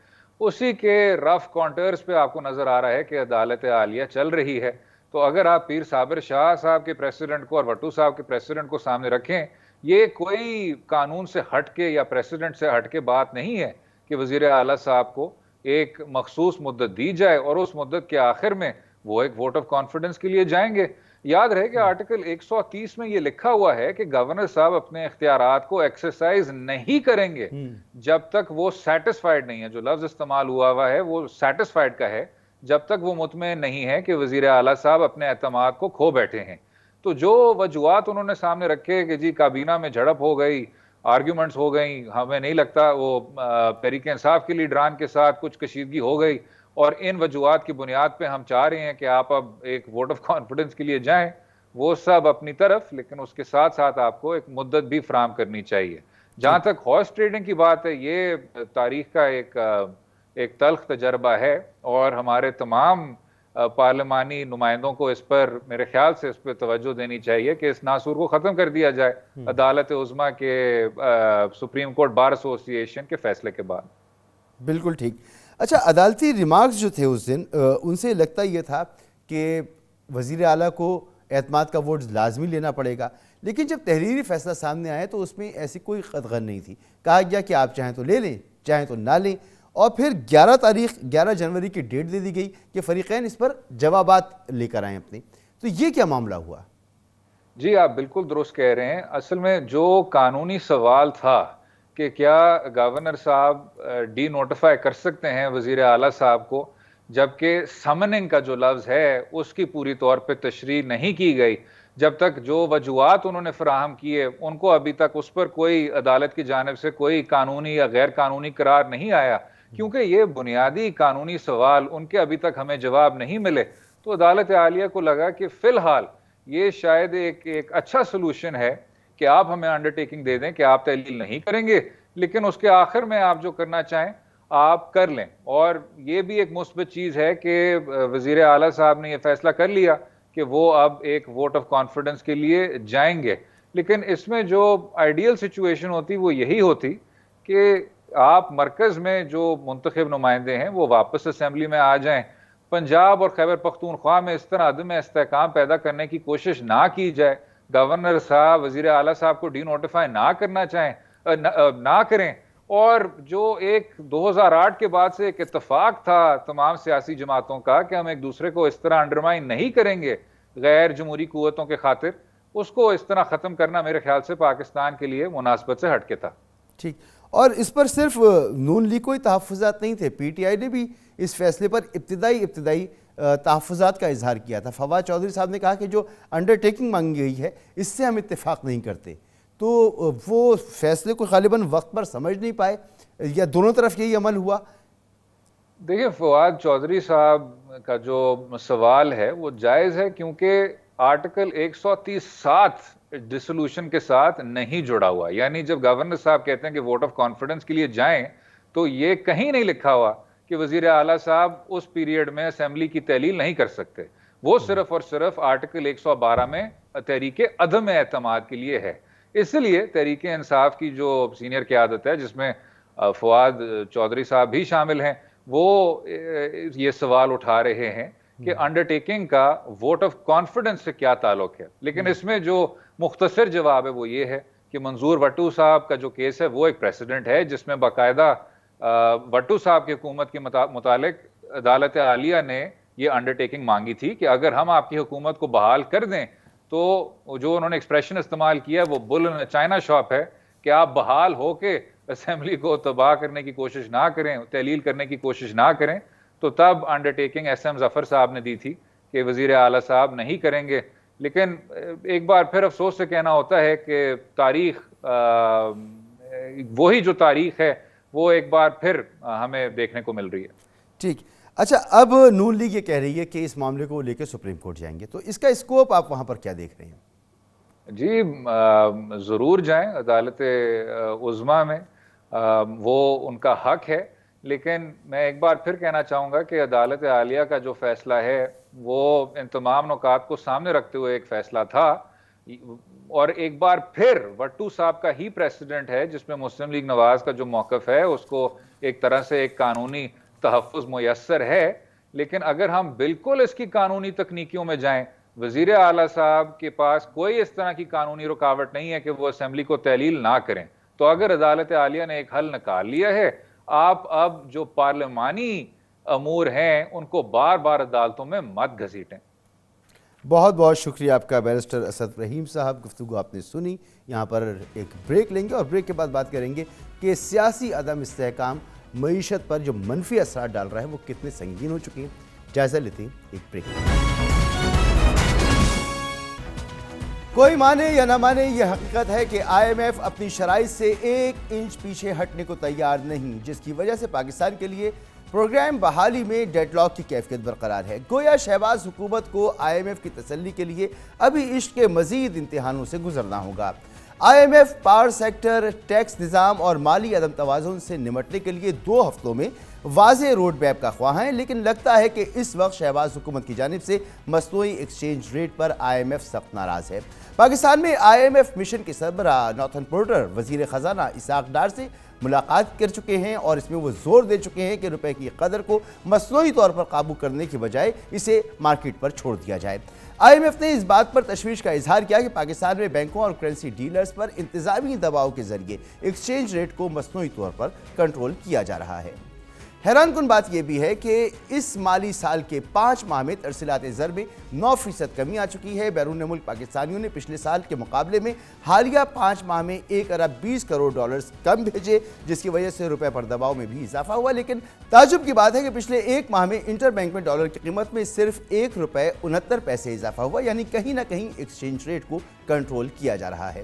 اسی کے رف کانٹرز پہ آپ کو نظر آ رہا ہے کہ عدالت عالیہ چل رہی ہے۔ تو اگر آپ پیر صابر شاہ صاحب کے پریسیڈنٹ کو اور وٹو صاحب کے پریسیڈنٹ کو سامنے رکھیں، یہ کوئی قانون سے ہٹ کے یا پریسیڈنٹ سے ہٹ کے بات نہیں ہے کہ وزیر اعلیٰ صاحب کو ایک مخصوص مدت دی جائے اور اس مدت کے آخر میں وہ ایک ووٹ آف کانفیڈنس کے لیے جائیں گے۔ یاد رہے کہ آرٹیکل 130 میں یہ لکھا ہوا ہے کہ گورنر صاحب اپنے اختیارات کو ایکسرسائز نہیں کریں گے جب تک وہ سیٹسفائیڈ نہیں ہے۔ جو لفظ استعمال ہوا ہے وہ سیٹسفائیڈ کا ہے، جب تک وہ مطمئن نہیں ہے کہ وزیر اعلیٰ صاحب اپنے اعتماد کو کھو بیٹھے ہیں۔ تو جو وجوہات انہوں نے سامنے رکھے کہ جی کابینہ میں جھڑپ ہو گئی، آرگیومنٹس ہو گئیں، ہمیں نہیں لگتا وہ تحریک انصاف کے لیڈران کے ساتھ کچھ کشیدگی ہو گئی، اور ان وجوہات کی بنیاد پہ ہم چاہ رہے ہیں کہ آپ اب ایک ووٹ آف کانفیڈنس کے لیے جائیں، وہ سب اپنی طرف، لیکن اس کے ساتھ ساتھ آپ کو ایک مدت بھی فراہم کرنی چاہیے۔ جہاں تک ہارس ٹریڈنگ کی بات ہے، یہ تاریخ کا ایک تلخ تجربہ ہے، اور ہمارے تمام پارلیمانی نمائندوں کو اس پر میرے خیال سے اس پہ توجہ دینی چاہیے کہ اس ناسور کو ختم کر دیا جائے عدالت عظمیٰ کے سپریم کورٹ بار ایسوسی ایشن کے فیصلے کے بعد۔ بالکل ٹھیک۔ اچھا، عدالتی ریمارکس جو تھے اس دن، ان سے لگتا یہ تھا کہ وزیر اعلیٰ کو اعتماد کا ووٹ لازمی لینا پڑے گا، لیکن جب تحریری فیصلہ سامنے آیا تو اس میں ایسی کوئی قطغن نہیں تھی۔ کہا گیا کہ آپ چاہیں تو لے لیں، چاہیں تو نہ لیں، اور پھر 11 جنوری کی ڈیٹ دے دی گئی کہ فریقین اس پر جوابات لے کر آئیں اپنے۔ تو یہ کیا معاملہ ہوا؟ جی آپ بالکل درست کہہ رہے ہیں۔ اصل میں جو قانونی سوال تھا کہ کیا گورنر صاحب ڈی نوٹیفائی کر سکتے ہیں وزیر اعلیٰ صاحب کو، جبکہ سمننگ کا جو لفظ ہے اس کی پوری طور پہ تشریح نہیں کی گئی، جب تک جو وجوہات انہوں نے فراہم کیے ان کو ابھی تک اس پر کوئی عدالت کی جانب سے کوئی قانونی یا غیر قانونی قرار نہیں آیا، کیونکہ یہ بنیادی قانونی سوال ان کے ابھی تک ہمیں جواب نہیں ملے۔ تو عدالت عالیہ کو لگا کہ فی الحال یہ شاید ایک اچھا سلوشن ہے کہ آپ ہمیں انڈرٹیکنگ دے دیں کہ آپ تحلیل نہیں کریں گے، لیکن اس کے آخر میں آپ جو کرنا چاہیں آپ کر لیں. اور یہ بھی ایک مثبت چیز ہے کہ وزیر اعلیٰ صاحب نے یہ فیصلہ کر لیا کہ وہ اب ایک ووٹ آف کانفیڈنس کے لیے جائیں گے. لیکن اس میں جو آئیڈیل سچویشن ہوتی وہ یہی ہوتی کہ آپ مرکز میں جو منتخب نمائندے ہیں وہ واپس اسمبلی میں آ جائیں. پنجاب اور خیبر پختونخوا میں اس طرح عدم استحکام پیدا کرنے کی کوشش نہ کی جائے. گورنر صاحب وزیر اعلیٰ صاحب کو ڈی نوٹیفائی نہ کریں. اور جو ایک 2008 کے بعد سے ایک اتفاق تھا تمام سیاسی جماعتوں کا کہ ہم ایک دوسرے کو اس طرح انڈرمائن نہیں کریں گے غیر جمہوری قوتوں کے خاطر، اس کو اس طرح ختم کرنا میرے خیال سے پاکستان کے لیے مناسبت سے ہٹ کے تھا. ٹھیک. اور اس پر صرف نون لیگ کوئی تحفظات نہیں تھے، پی ٹی آئی نے بھی اس فیصلے پر ابتدائی تحفظات کا اظہار کیا تھا. فواد چودھری صاحب نے کہا کہ جو انڈرٹیکنگ مانگی گئی ہے اس سے ہم اتفاق نہیں کرتے. تو وہ فیصلے کو غالباً وقت پر سمجھ نہیں پائے یا دونوں طرف یہی عمل ہوا؟ دیکھیں فواد چودھری صاحب کا جو سوال ہے وہ جائز ہے، کیونکہ آرٹیکل 137 ڈسولوشن کے ساتھ نہیں جڑا ہوا. یعنی جب گورنر صاحب کہتے ہیں کہ ووٹ آف کانفیڈنس کے لیے جائیں تو یہ کہیں نہیں لکھا ہوا کہ وزیر اعلیٰ صاحب اس پیریڈ میں اسمبلی کی تحلیل نہیں کر سکتے. وہ صرف اور صرف آرٹیکل 112 میں تحریک عدم اعتماد کے لیے ہے. اس لیے تحریک انصاف کی جو سینئر قیادت ہے جس میں فواد چودھری صاحب بھی شامل ہیں، وہ یہ سوال اٹھا رہے ہیں کہ انڈرٹیکنگ کا ووٹ آف کانفیڈنس سے کیا تعلق ہے. لیکن اس میں جو مختصر جواب ہے وہ یہ ہے کہ منظور وٹو صاحب کا جو کیس ہے وہ ایک پریسیڈنٹ ہے جس میں باقاعدہ وٹو صاحب کی حکومت کے متعلق عدالت عالیہ نے یہ انڈرٹیکنگ مانگی تھی کہ اگر ہم آپ کی حکومت کو بحال کر دیں تو جو انہوں نے ایکسپریشن استعمال کیا وہ بل ان چائنا شاپ ہے کہ آپ بحال ہو کے اسمبلی کو تباہ کرنے کی کوشش نہ کریں، تحلیل کرنے کی کوشش نہ کریں. تو تب انڈرٹیکنگ ایس ایم ظفر صاحب نے دی تھی کہ وزیر اعلیٰ صاحب نہیں کریں گے. لیکن ایک بار پھر افسوس سے کہنا ہوتا ہے کہ تاریخ وہی جو تاریخ ہے وہ ایک بار پھر ہمیں دیکھنے کو مل رہی ہے. ٹھیک. اچھا، اب نون لیگ یہ کہہ رہی ہے کہ اس معاملے کو لے کے سپریم کورٹ جائیں گے، تو اس کا اسکوپ آپ وہاں پر کیا دیکھ رہے ہیں؟ جی ضرور جائیں عدالت عظمیٰ میں، وہ ان کا حق ہے. لیکن میں ایک بار پھر کہنا چاہوں گا کہ عدالت عالیہ کا جو فیصلہ ہے وہ ان تمام نکات کو سامنے رکھتے ہوئے ایک فیصلہ تھا. اور ایک بار پھر وٹو صاحب کا ہی پریسیڈنٹ ہے جس میں مسلم لیگ نواز کا جو موقف ہے اس کو ایک طرح سے ایک قانونی تحفظ میسر ہے. لیکن اگر ہم بالکل اس کی قانونی تکنیکیوں میں جائیں، وزیر اعلیٰ صاحب کے پاس کوئی اس طرح کی قانونی رکاوٹ نہیں ہے کہ وہ اسمبلی کو تحلیل نہ کریں. تو اگر عدالت عالیہ نے ایک حل نکال لیا ہے، آپ اب جو پارلیمانی امور ہیں ان کو بار بار عدالتوں میں مت گھسیٹیں. بہت بہت شکریہ آپ کا بیرسٹر اسد رحیم صاحب. گفتگو آپ نے سنی. یہاں پر ایک بریک لیں گے اور بریک کے بعد بات کریں گے کہ سیاسی عدم استحکام معیشت پر جو منفی اثرات ڈال رہا ہے وہ کتنے سنگین ہو چکے ہیں. جائزہ لیتے ہیں ایک بریک. کوئی مانے یا نہ مانے، یہ حقیقت ہے کہ آئی ایم ایف اپنی شرائط سے 1 انچ پیچھے ہٹنے کو تیار نہیں، جس کی وجہ سے پاکستان کے لیے پروگرام بحالی میں ڈیڈ لاک کی کیفیت برقرار ہے. گویا شہباز حکومت کو آئی ایم ایف کی تسلی کے لیے ابھی عشق کے مزید امتحانوں سے گزرنا ہوگا. I M F power sector, tax نظام اور مالی عدم توازن سے نمٹنے کے لیے 2 ہفتوں میں واضح روڈ میپ کا خواہاں ہے. لیکن لگتا ہے کہ اس وقت شہباز حکومت کی جانب سے مصنوعی ایکسچینج ریٹ پر آئی ایم ایف سخت ناراض ہے. پاکستان میں آئی ایم ایف مشن کے سربراہ ناتھن پورٹر وزیر خزانہ اسحاق ڈار سے ملاقات کر چکے ہیں اور اس میں وہ زور دے چکے ہیں کہ روپے کی قدر کو مصنوعی طور پر قابو کرنے کی بجائے اسے مارکیٹ پر چھوڑ دیا جائے. آئی ایم ایف نے اس بات پر تشویش کا اظہار کیا کہ پاکستان میں بینکوں اور کرنسی ڈیلرز پر انتظامی دباؤ کے ذریعے ایکسچینج ریٹ کو مصنوعی طور پر کنٹرول کیا جا رہا ہے. حیران کن بات یہ بھی ہے کہ اس مالی سال کے 5 ماہ میں ترسیلات زر میں 9% کمی آ چکی ہے. بیرون ملک پاکستانیوں نے پچھلے سال کے مقابلے میں حالیہ 5 ماہ میں 1 ارب 20 کروڑ ڈالرز کم بھیجے، جس کی وجہ سے روپے پر دباؤ میں بھی اضافہ ہوا. لیکن تعجب کی بات ہے کہ پچھلے 1 ماہ میں انٹر بینک میں ڈالر کی قیمت میں صرف 1 روپے 69 پیسے اضافہ ہوا، یعنی کہیں نہ کہیں ایکسچینج ریٹ کو کنٹرول کیا جا رہا ہے.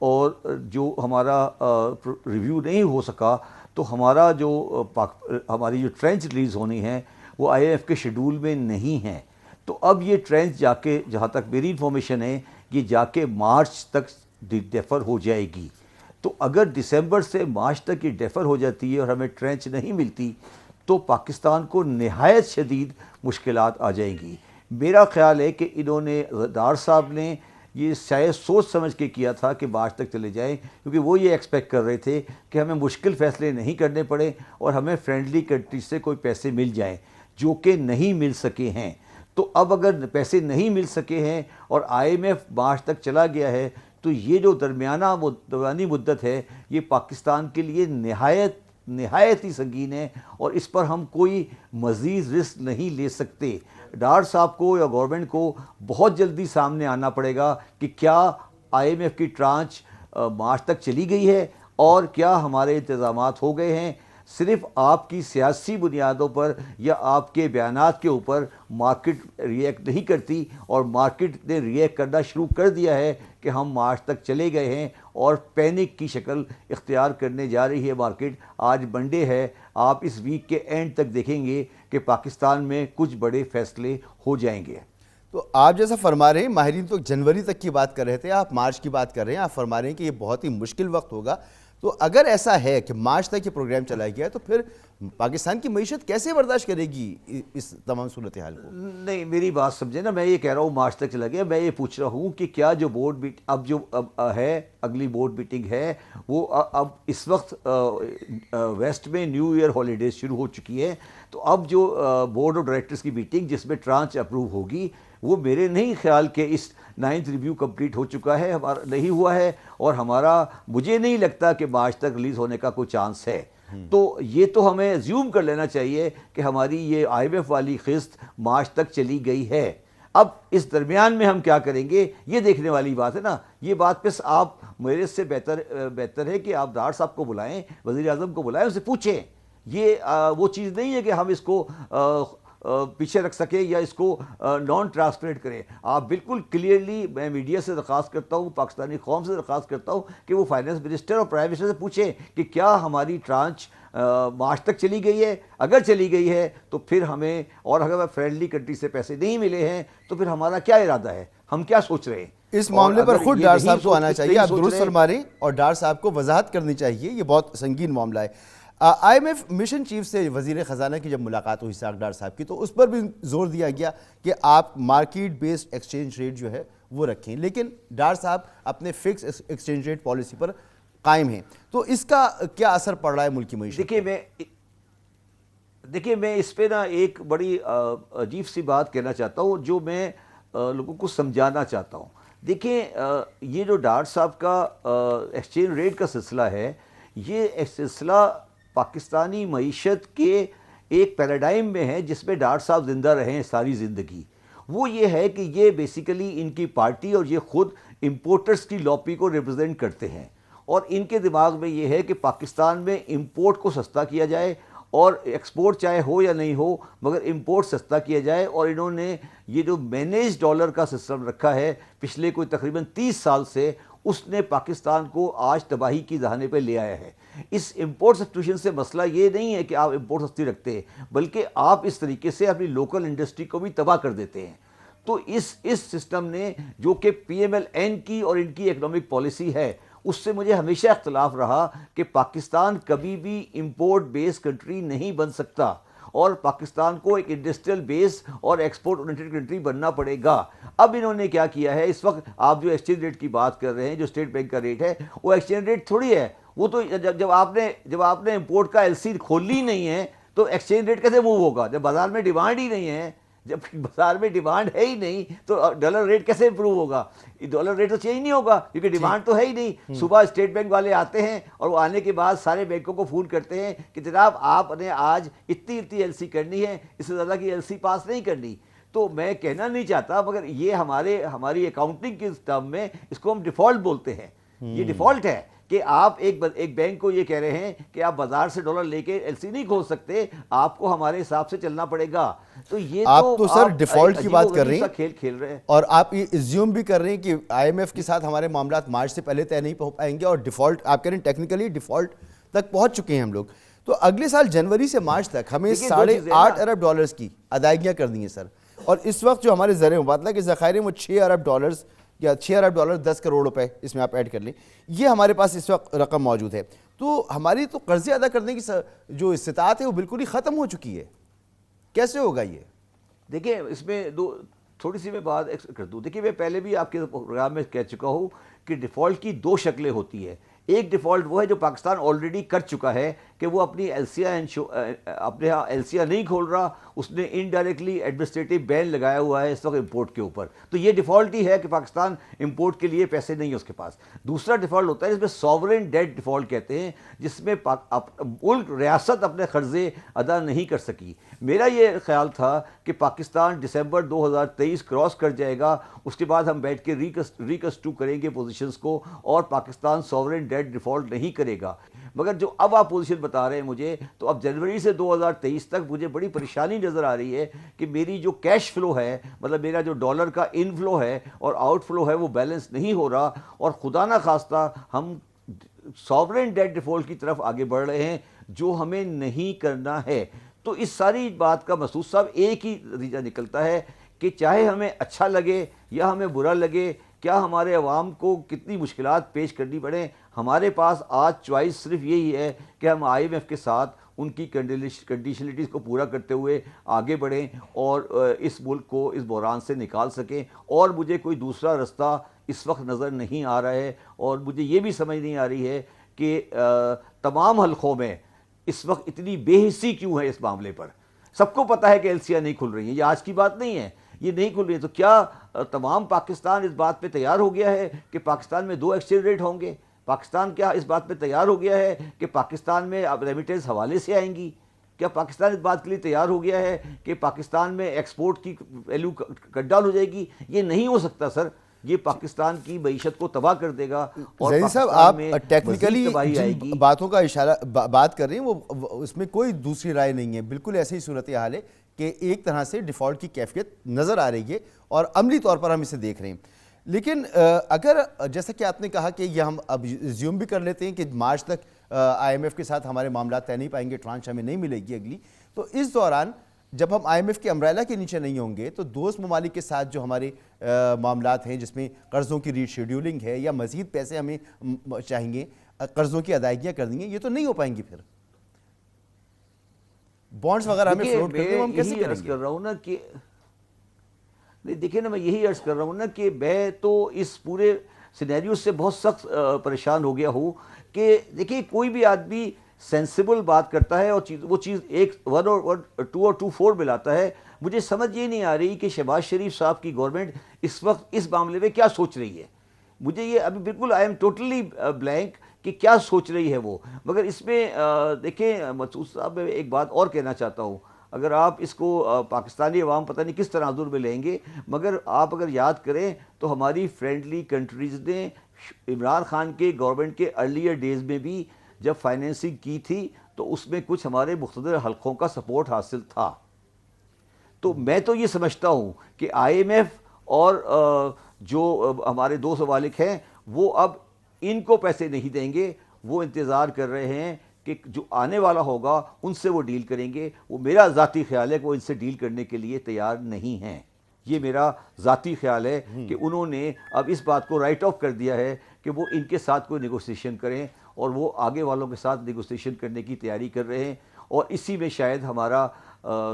اور جو ہمارا ریویو نہیں ہو سکا تو ہمارا جو ہماری جو ٹرینچ ریلیز ہونی ہے وہ آئی ایم ایف کے شیڈول میں نہیں ہے. تو اب یہ ٹرینچ جا کے, جہاں تک میری انفارمیشن ہے, یہ جا کے مارچ تک ڈیفر ہو جائے گی. تو اگر دسمبر سے مارچ تک یہ ڈیفر ہو جاتی ہے اور ہمیں ٹرینچ نہیں ملتی تو پاکستان کو نہایت شدید مشکلات آ جائیں گی. میرا خیال ہے کہ انہوں نے, ڈار صاحب نے یہ شاید سوچ سمجھ کے کیا تھا کہ مارچ تک چلے جائیں, کیونکہ وہ یہ ایکسپیکٹ کر رہے تھے کہ ہمیں مشکل فیصلے نہیں کرنے پڑے اور ہمیں فرینڈلی کنٹری سے کوئی پیسے مل جائیں, جو کہ نہیں مل سکے ہیں. تو اب اگر پیسے نہیں مل سکے ہیں اور آئی ایم ایف مارچ تک چلا گیا ہے تو یہ جو درمیانی مدت ہے یہ پاکستان کے لیے نہایت ہی سنگین ہے اور اس پر ہم کوئی مزید رسک نہیں لے سکتے. ڈار صاحب کو یا گورنمنٹ کو بہت جلدی سامنے آنا پڑے گا کہ کیا آئی ایم ایف کی ٹرانچ مارچ تک چلی گئی ہے اور کیا ہمارے انتظامات ہو گئے ہیں. صرف آپ کی سیاسی بنیادوں پر یا آپ کے بیانات کے اوپر مارکیٹ ریئیکٹ نہیں کرتی, اور مارکیٹ نے ریئیکٹ کرنا شروع کر دیا ہے کہ ہم مارچ تک چلے گئے ہیں اور پینک کی شکل اختیار کرنے جا رہی ہے مارکیٹ. آج منڈے ہے, آپ اس ویک کے اینڈ تک دیکھیں گے کہ پاکستان میں کچھ بڑے فیصلے ہو جائیں گے. تو آپ جیسا فرما رہے ہیں, ماہرین تو جنوری تک کی بات کر رہے تھے, آپ مارچ کی بات کر رہے ہیں. آپ فرما رہے ہیں کہ یہ بہت ہی مشکل وقت ہوگا. تو اگر ایسا ہے کہ مارچ تک یہ پروگرام چلایا گیا تو پھر پاکستان کی معیشت کیسے برداشت کرے گی اس تمام صورتحال کو؟ نہیں, میری بات سمجھے نا, میں یہ کہہ رہا ہوں مارچ تک چلا گیا. میں یہ پوچھ رہا ہوں کہ کیا جو بورڈ اب جو ہے اگلی بورڈ میٹنگ ہے وہ اب اس وقت ویسٹ میں نیو ایئر ہالیڈیز شروع ہو چکی ہے, تو اب جو بورڈ آف ڈائریکٹرز کی میٹنگ جس میں ٹرانچ اپروو ہوگی وہ میرے نہیں خیال کہ اس 9th ریویو کمپلیٹ ہو چکا ہے, ہمارا نہیں ہوا ہے, اور مجھے نہیں لگتا کہ مارچ تک ریلیز ہونے کا کوئی چانس ہے. تو یہ تو ہمیں زیوم کر لینا چاہیے کہ ہماری یہ آئی ایم ایف والی قسط مارچ تک چلی گئی ہے. اب اس درمیان میں ہم کیا کریں گے یہ دیکھنے والی بات ہے نا. یہ بات پہ آپ میرے سے بہتر ہے کہ آپ ڈار صاحب کو بلائیں, وزیر اعظم کو بلائیں, اسے پوچھیں. یہ وہ چیز نہیں ہے کہ ہم اس کو پیچھے رکھ سکیں یا اس کو نان ٹرانسپیرنٹ کریں. آپ بالکل کلیئرلی, میں میڈیا سے درخواست کرتا ہوں, پاکستانی قوم سے درخواست کرتا ہوں کہ وہ فائنانس منسٹر اور پرائم منسٹر سے پوچھیں کہ کیا ہماری ٹرانچ مارچ تک چلی گئی ہے. اگر چلی گئی ہے تو پھر ہمیں, اور اگر فرینڈلی کنٹری سے پیسے نہیں ملے ہیں تو پھر ہمارا کیا ارادہ ہے, ہم کیا سوچ رہے ہیں. اس معاملے پر خود ڈار صاحب کو آنا چاہیے, آپ درست فرما رہے ہیں, اور ڈار صاحب کو وضاحت کرنی چاہیے. یہ بہت سنگین معاملہ ہے. I M F mission chief سے وزیر خزانہ کی جب ملاقات ہوئی اسحاق ڈار صاحب کی تو اس پر بھی زور دیا گیا کہ آپ مارکیٹ بیسڈ ایکسچینج ریٹ جو ہے وہ رکھیں, لیکن ڈار صاحب اپنے فکس ایکسچینج ریٹ پالیسی پر قائم ہیں. تو اس کا کیا اثر پڑ رہا ہے ملکی معیشت؟ دیکھیے میں اس پہ نا ایک بڑی عجیب سی بات کہنا چاہتا ہوں جو میں لوگوں کو سمجھانا چاہتا ہوں. دیکھیں یہ جو ڈار صاحب کا ایکسچینج ریٹ کا سلسلہ ہے, یہ سلسلہ پاکستانی معیشت کے ایک پیراڈائم میں ہے جس میں ڈار صاحب زندہ رہے ہیں ساری زندگی. وہ یہ ہے کہ یہ بیسیکلی ان کی پارٹی اور یہ خود امپورٹرز کی لابی کو ریپرزینٹ کرتے ہیں, اور ان کے دماغ میں یہ ہے کہ پاکستان میں امپورٹ کو سستا کیا جائے اور ایکسپورٹ چاہے ہو یا نہیں ہو مگر امپورٹ سستا کیا جائے. اور انہوں نے یہ جو مینیج ڈالر کا سسٹم رکھا ہے پچھلے کوئی تقریباً 30 سال سے, اس نے پاکستان کو آج تباہی کی دہانے پہ لے آیا ہے. اس امپورٹ سبسٹیوشن سے مسئلہ یہ نہیں ہے کہ آپ امپورٹ سستی رکھتے ہیں, بلکہ آپ اس طریقے سے اپنی لوکل انڈسٹری کو بھی تباہ کر دیتے ہیں. تو اس سسٹم نے جو کہ پی ایم ایل این کی اور ان کی اکنامک پالیسی ہے اس سے مجھے ہمیشہ اختلاف رہا کہ پاکستان کبھی بھی امپورٹ بیس کنٹری نہیں بن سکتا, اور پاکستان کو ایک انڈسٹریل بیس اور ایکسپورٹ اورینٹڈ کنٹری بننا پڑے گا. اب انہوں نے کیا کیا ہے, اس وقت آپ جو ایکسچینج ریٹ کی بات کر رہے ہیں, جو اسٹیٹ بینک کا ریٹ ہے وہ ایکسچینج ریٹ تھوڑی ہے. وہ تو جب آپ نے امپورٹ کا ایل سی کھولی نہیں ہے تو ایکسچینج ریٹ کیسے موو ہوگا؟ جب بازار میں ڈیمانڈ ہی نہیں ہے, جب بازار میں ڈیمانڈ ہے ہی نہیں تو ڈالر ریٹ کیسے امپروو ہوگا؟ ڈالر ریٹ تو چینج نہیں ہوگا کیونکہ ڈیمانڈ تو ہے ہی نہیں. صبح اسٹیٹ بینک والے آتے ہیں اور وہ آنے کے بعد سارے بینکوں کو فون کرتے ہیں کہ جناب آپ نے آج اتنی ایل سی کرنی ہے, اس سے زیادہ کی ایل سی پاس نہیں کرنی. تو میں کہنا نہیں چاہتا مگر یہ ہماری اکاؤنٹنگ کے ٹرم میں اس کو ہم ڈیفالٹ بولتے ہیں. یہ ڈیفالٹ ہے کہ آپ ایک بینک کو یہ کہہ رہے ہیں کہ آپ بازار سے ڈالر لے کے ایل سی نہیں کھول سکتے, آپ کو ہمارے حساب سے چلنا پڑے گا. تو یہ آپ تو سر ڈیفالٹ کی بات کر رہے ہیں کھیل کھیل رہے ہیں، اور آپ یہ ایزیوم بھی کر رہے ہیں کہ آئی ایم ایف کے ساتھ ہمارے معاملات مارچ سے پہلے طے نہیں ہو پائیں گے، اور ڈیفالٹ آپ کہہ رہے ہیں ٹیکنیکلی ڈیفالٹ تک پہنچ چکے ہیں ہم لوگ. تو اگلے سال جنوری سے مارچ تک ہمیں $8.5 ارب کی ادائیگیاں کر دی ہیں سر، اور اس وقت جو ہمارے زر مبادلہ کے ذخائر ہیں وہ $6 ارب یا $6 ارب 10 کروڑ روپے اس میں آپ ایڈ کر لیں، یہ ہمارے پاس اس وقت رقم موجود ہے. تو ہماری تو قرضے ادا کرنے کی جو استطاعت ہے وہ بالکل ہی ختم ہو چکی ہے. کیسے ہوگا یہ؟ دیکھیں اس میں تھوڑی سی میں بات کر دوں. دیکھیں میں پہلے بھی آپ کے پروگرام میں کہہ چکا ہوں کہ ڈیفالٹ کی 2 شکلیں ہوتی ہے. ایک ڈیفالٹ وہ ہے جو پاکستان آلریڈی کر چکا ہے کہ وہ اپنی اپنے ہاں LCR نہیں کھول رہا، اس نے انڈائریکٹلی ایڈمنسٹریٹو بین لگایا ہوا ہے اس وقت امپورٹ کے اوپر. تو یہ ڈیفالٹ ہی ہے کہ پاکستان امپورٹ کے لیے پیسے نہیں ہیں اس کے پاس. دوسرا ڈیفالٹ ہوتا ہے جس میں ساورن ڈیٹ ڈیفالٹ کہتے ہیں، جس میں ملک ریاست اپنے قرضے ادا نہیں کر سکی. میرا یہ خیال تھا کہ پاکستان دسمبر 2023 کراس کر جائے گا، اس کے بعد ہم بیٹھ کے ریکنسٹرو کریں گے پوزیشنز کو، اور پاکستان ساورن ڈیٹ ڈیفالٹ نہیں کرے گا. مگر جو اب آپ پوزیشن بتا رہے ہیں مجھے، تو اب جنوری سے 2023 تک مجھے بڑی پریشانی نظر آ رہی ہے کہ میری جو کیش فلو ہے، مطلب میرا جو ڈالر کا ان فلو ہے اور آؤٹ فلو ہے، وہ بیلنس نہیں ہو رہا، اور خدا نہ خواستہ ہم ساورن ڈیٹ ڈیفالٹ کی طرف آگے بڑھ رہے ہیں جو ہمیں نہیں کرنا ہے. تو اس ساری بات کا مسعود صاحب ایک ہی نتیجہ نکلتا ہے کہ چاہے ہمیں اچھا لگے یا ہمیں برا لگے، کیا ہمارے عوام کو کتنی مشکلات پیش کرنی پڑیں، ہمارے پاس آج چوائس صرف یہی ہے کہ ہم IMF کے ساتھ ان کی کنڈیشنلٹیز کو پورا کرتے ہوئے آگے بڑھیں اور اس ملک کو اس بحران سے نکال سکیں. اور مجھے کوئی دوسرا رستہ اس وقت نظر نہیں آ رہا ہے، اور مجھے یہ بھی سمجھ نہیں آ رہی ہے کہ تمام حلقوں میں اس وقت اتنی بے حسی کیوں ہے اس معاملے پر. سب کو پتہ ہے کہ LCR نہیں کھل رہی ہیں، یہ آج کی بات نہیں ہے، یہ نہیں کھل رہی ہے. تو کیا تمام پاکستان اس بات پہ تیار ہو گیا ہے کہ پاکستان میں 2 ایکسچینج ریٹ ہوں گے؟ پاکستان کیا اس بات پہ تیار ہو گیا ہے کہ پاکستان میں اب ریمیٹنس حوالے سے آئیں گی؟ کیا پاکستان اس بات کے لیے تیار ہو گیا ہے کہ پاکستان میں ایکسپورٹ کی ویلیو کٹ ڈاؤن ہو جائے گی؟ یہ نہیں ہو سکتا سر، یہ پاکستان کی معیشت کو تباہ کر دے گا. اور زین صاحب آپ ٹیکنیکلی جن باتوں کا اشارہ بات کر رہے ہیں وہ اس میں کوئی دوسری رائے نہیں ہے، بالکل ایسے ہی صورتحال ہے کہ ایک طرح سے ڈیفالٹ کی کیفیت نظر آ رہی ہے اور عملی طور پر ہم اسے دیکھ رہے ہیں. لیکن اگر جیسا کہ آپ نے کہا کہ یہ ہم اب زیوم بھی کر لیتے ہیں کہ مارچ تک IMF کے ساتھ ہمارے معاملات طے نہیں پائیں گے، ٹرانش ہمیں نہیں ملے گی اگلی، تو اس دوران جب ہم IMF کے امبریلا کے نیچے نہیں ہوں گے تو دوست ممالک کے ساتھ جو ہمارے معاملات ہیں جس میں قرضوں کی ری شیڈیولنگ ہے یا مزید پیسے ہمیں چاہیں گے، قرضوں کی ادائیگیاں کرنی ہیں، یہ تو نہیں ہو پائیں گی. پھر بانڈز وغیرہ ہمیں فلوٹ کرنے ہیں، ہم کیسے کریں گے؟ کر رہا ہوں نا کہ دیکھیں نا، میں یہی عرض کر رہا ہوں نا کہ میں تو اس پورے سینیریو سے بہت سخت پریشان ہو گیا ہوں کہ دیکھیں کوئی بھی آدمی سینسیبل بات کرتا ہے اور وہ چیز 1 اور 2 اور 2 4 ملاتا ہے. مجھے سمجھ یہ نہیں آ رہی کہ شہباز شریف صاحب کی گورنمنٹ اس وقت اس معاملے میں کیا سوچ رہی ہے. مجھے یہ ابھی بالکل آئی ایم ٹوٹلی بلینک کہ کیا سوچ رہی ہے وہ. مگر اس میں دیکھیں مسعود صاحب، میں ایک بات اور کہنا چاہتا ہوں. اگر آپ اس کو پاکستانی عوام پتہ نہیں کس تناظر میں لیں گے، مگر آپ اگر یاد کریں تو ہماری فرینڈلی کنٹریز نے عمران خان کے گورنمنٹ کے ارلیئر ڈیز میں بھی جب فائنینسنگ کی تھی تو اس میں کچھ ہمارے مقتدر حلقوں کا سپورٹ حاصل تھا. تو میں تو یہ سمجھتا ہوں کہ IMF اور جو ہمارے دوست ممالک ہیں وہ اب ان کو پیسے نہیں دیں گے، وہ انتظار کر رہے ہیں کہ جو آنے والا ہوگا ان سے وہ ڈیل کریں گے. وہ میرا ذاتی خیال ہے کہ وہ ان سے ڈیل کرنے کے لیے تیار نہیں ہیں. یہ میرا ذاتی خیال ہے کہ انہوں نے اب اس بات کو رائٹ آف کر دیا ہے کہ وہ ان کے ساتھ کوئی نیگوسیشن کریں، اور وہ آگے والوں کے ساتھ نیگوسیشن کرنے کی تیاری کر رہے ہیں. اور اسی میں شاید ہمارا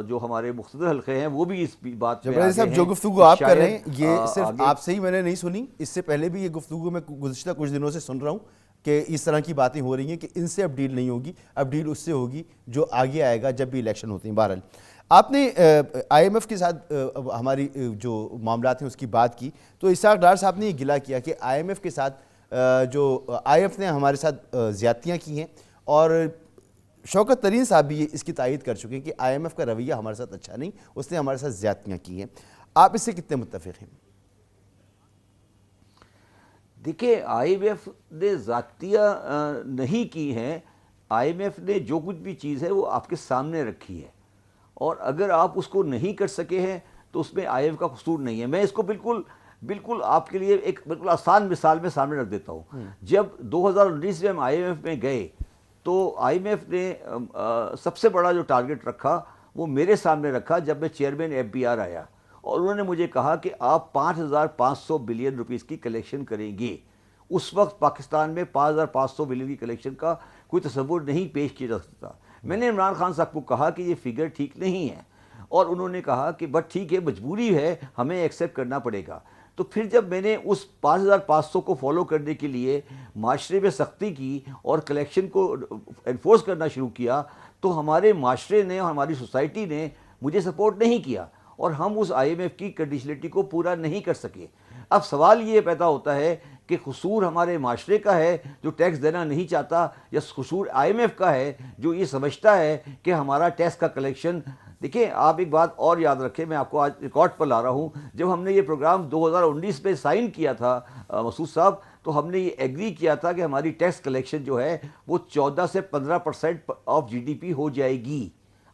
جو ہمارے مقتدر حلقے ہیں وہ بھی اس بات میں صاحب جو گفتگو آپ کر رہے ہیں یہ صرف آپ سے ہی میں نے نہیں سنی، اس سے پہلے بھی یہ گفتگو میں گزشتہ کچھ دنوں سے سن رہا ہوں کہ اس طرح کی باتیں ہو رہی ہیں کہ ان سے اب ڈیل نہیں ہوگی، اب ڈیل اس سے ہوگی جو آگے آئے گا جب بھی الیکشن ہوتے ہیں. بہرحال آپ نے IMF کے ساتھ ہماری جو معاملات ہیں اس کی بات کی، تو اسحاق ڈار صاحب نے یہ گلہ کیا کہ IMF کے ساتھ جو IMF نے ہمارے ساتھ زیادتیاں کی ہیں، اور شوکت ترین صاحب بھی اس کی تائید کر چکے ہیں کہ IMF کا رویہ ہمارے ساتھ اچھا نہیں، اس نے ہمارے ساتھ زیادتیاں کی ہیں. آپ اس سے کتنے متفق ہیں؟ دیکھیں IMF نے زیادتیاں نہیں کی ہیں. IMF نے جو کچھ بھی چیز ہے وہ آپ کے سامنے رکھی ہے، اور اگر آپ اس کو نہیں کر سکے ہیں تو اس میں IMF کا قصور نہیں ہے. میں اس کو بالکل آپ کے لیے ایک بالکل آسان مثال میں سامنے رکھ دیتا ہوں. جب 2019 میں ہم IMF میں گئے تو IMF نے سب سے بڑا جو ٹارگٹ رکھا وہ میرے سامنے رکھا جب میں چیئرمین FBR آیا, اور انہوں نے مجھے کہا کہ آپ 5,500 بلین روپیز کی کلیکشن کریں گے. اس وقت پاکستان میں 5,500 بلین کی کلیکشن کا کوئی تصور نہیں پیش کیا جا سکتا. میں نے عمران خان صاحب کو کہا کہ یہ فگر ٹھیک نہیں ہے, اور انہوں نے کہا کہ بس ٹھیک ہے, مجبوری ہے, ہمیں ایکسیپٹ کرنا پڑے گا. تو پھر جب میں نے اس 5,500 کو فالو کرنے کے لیے معاشرے میں سختی کی اور کلیکشن کو انفورس کرنا شروع کیا تو ہمارے معاشرے نے اور ہماری سوسائٹی نے مجھے سپورٹ نہیں کیا, اور ہم اس IMF کی کنڈیشنلٹی کو پورا نہیں کر سکے. اب سوال یہ پیدا ہوتا ہے کہ قصور ہمارے معاشرے کا ہے جو ٹیکس دینا نہیں چاہتا, یا قصور IMF کا ہے جو یہ سمجھتا ہے کہ ہمارا ٹیکس کا کلیکشن. دیکھیں آپ ایک بات اور یاد رکھیں, میں آپ کو آج ریکارڈ پر لا رہا ہوں, جب ہم نے یہ پروگرام 2019 میں سائن کیا تھا مسعود صاحب, تو ہم نے یہ ایگری کیا تھا کہ ہماری ٹیکس کلیکشن جو ہے وہ 14 سے 15% آف GDP ہو جائے گی.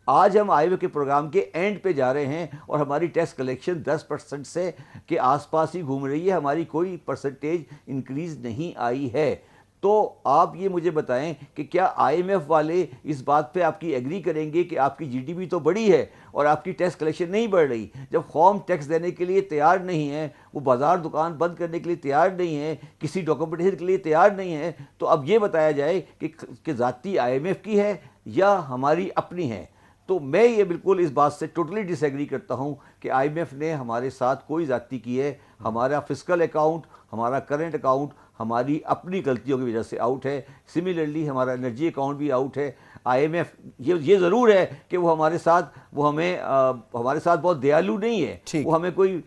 آج ہم IMF کے پروگرام کے اینڈ پہ جا رہے ہیں اور ہماری ٹیکس کلیکشن 10% سے کے آس پاس ہی گھوم رہی ہے, ہماری کوئی پرسنٹیج انکریز نہیں آئی ہے. تو آپ یہ مجھے بتائیں کہ کیا IMF والے اس بات پہ آپ کی ایگری کریں گے کہ آپ کی GDP تو بڑی ہے اور آپ کی ٹیکس کلیکشن نہیں بڑھ رہی, جب قوم ٹیکس دینے کے لیے تیار نہیں ہے, وہ بازار دکان بند کرنے کے لیے تیار نہیں ہے, کسی ڈاکومنٹیشن کے لیے تیار نہیں ہے, تو اب یہ بتایا جائے کہ ذاتی IMF کی ہے یا ہماری اپنی ہے. تو میں یہ بالکل اس بات سے ٹوٹلی ڈس ایگری کرتا ہوں کہ IMF نے ہمارے ساتھ کوئی زیادتی کی ہے. ہمارا فسکل اکاؤنٹ, ہمارا کرنٹ اکاؤنٹ ہماری اپنی غلطیوں کی وجہ سے آؤٹ ہے. سملرلی ہمارا انرجی اکاؤنٹ بھی آؤٹ ہے. IMF یہ ضرور ہے کہ وہ ہمارے ساتھ بہت دیالو نہیں ہے, وہ ہمیں کوئی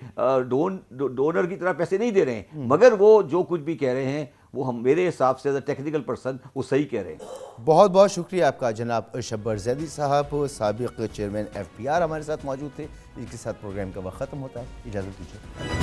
ڈونر کی طرح پیسے نہیں دے رہے ہیں, مگر وہ جو کچھ بھی کہہ رہے ہیں وہ ہم میرے حساب سے ایز اے ٹیکنیکل پرسن وہ صحیح کہہ رہے ہیں. بہت بہت شکریہ آپ کا جناب شبر زیدی صاحب, سابق چیئرمین FBR ہمارے ساتھ موجود تھے. اس کے ساتھ پروگرام کا وقت ختم ہوتا ہے. اجازت دیجیے.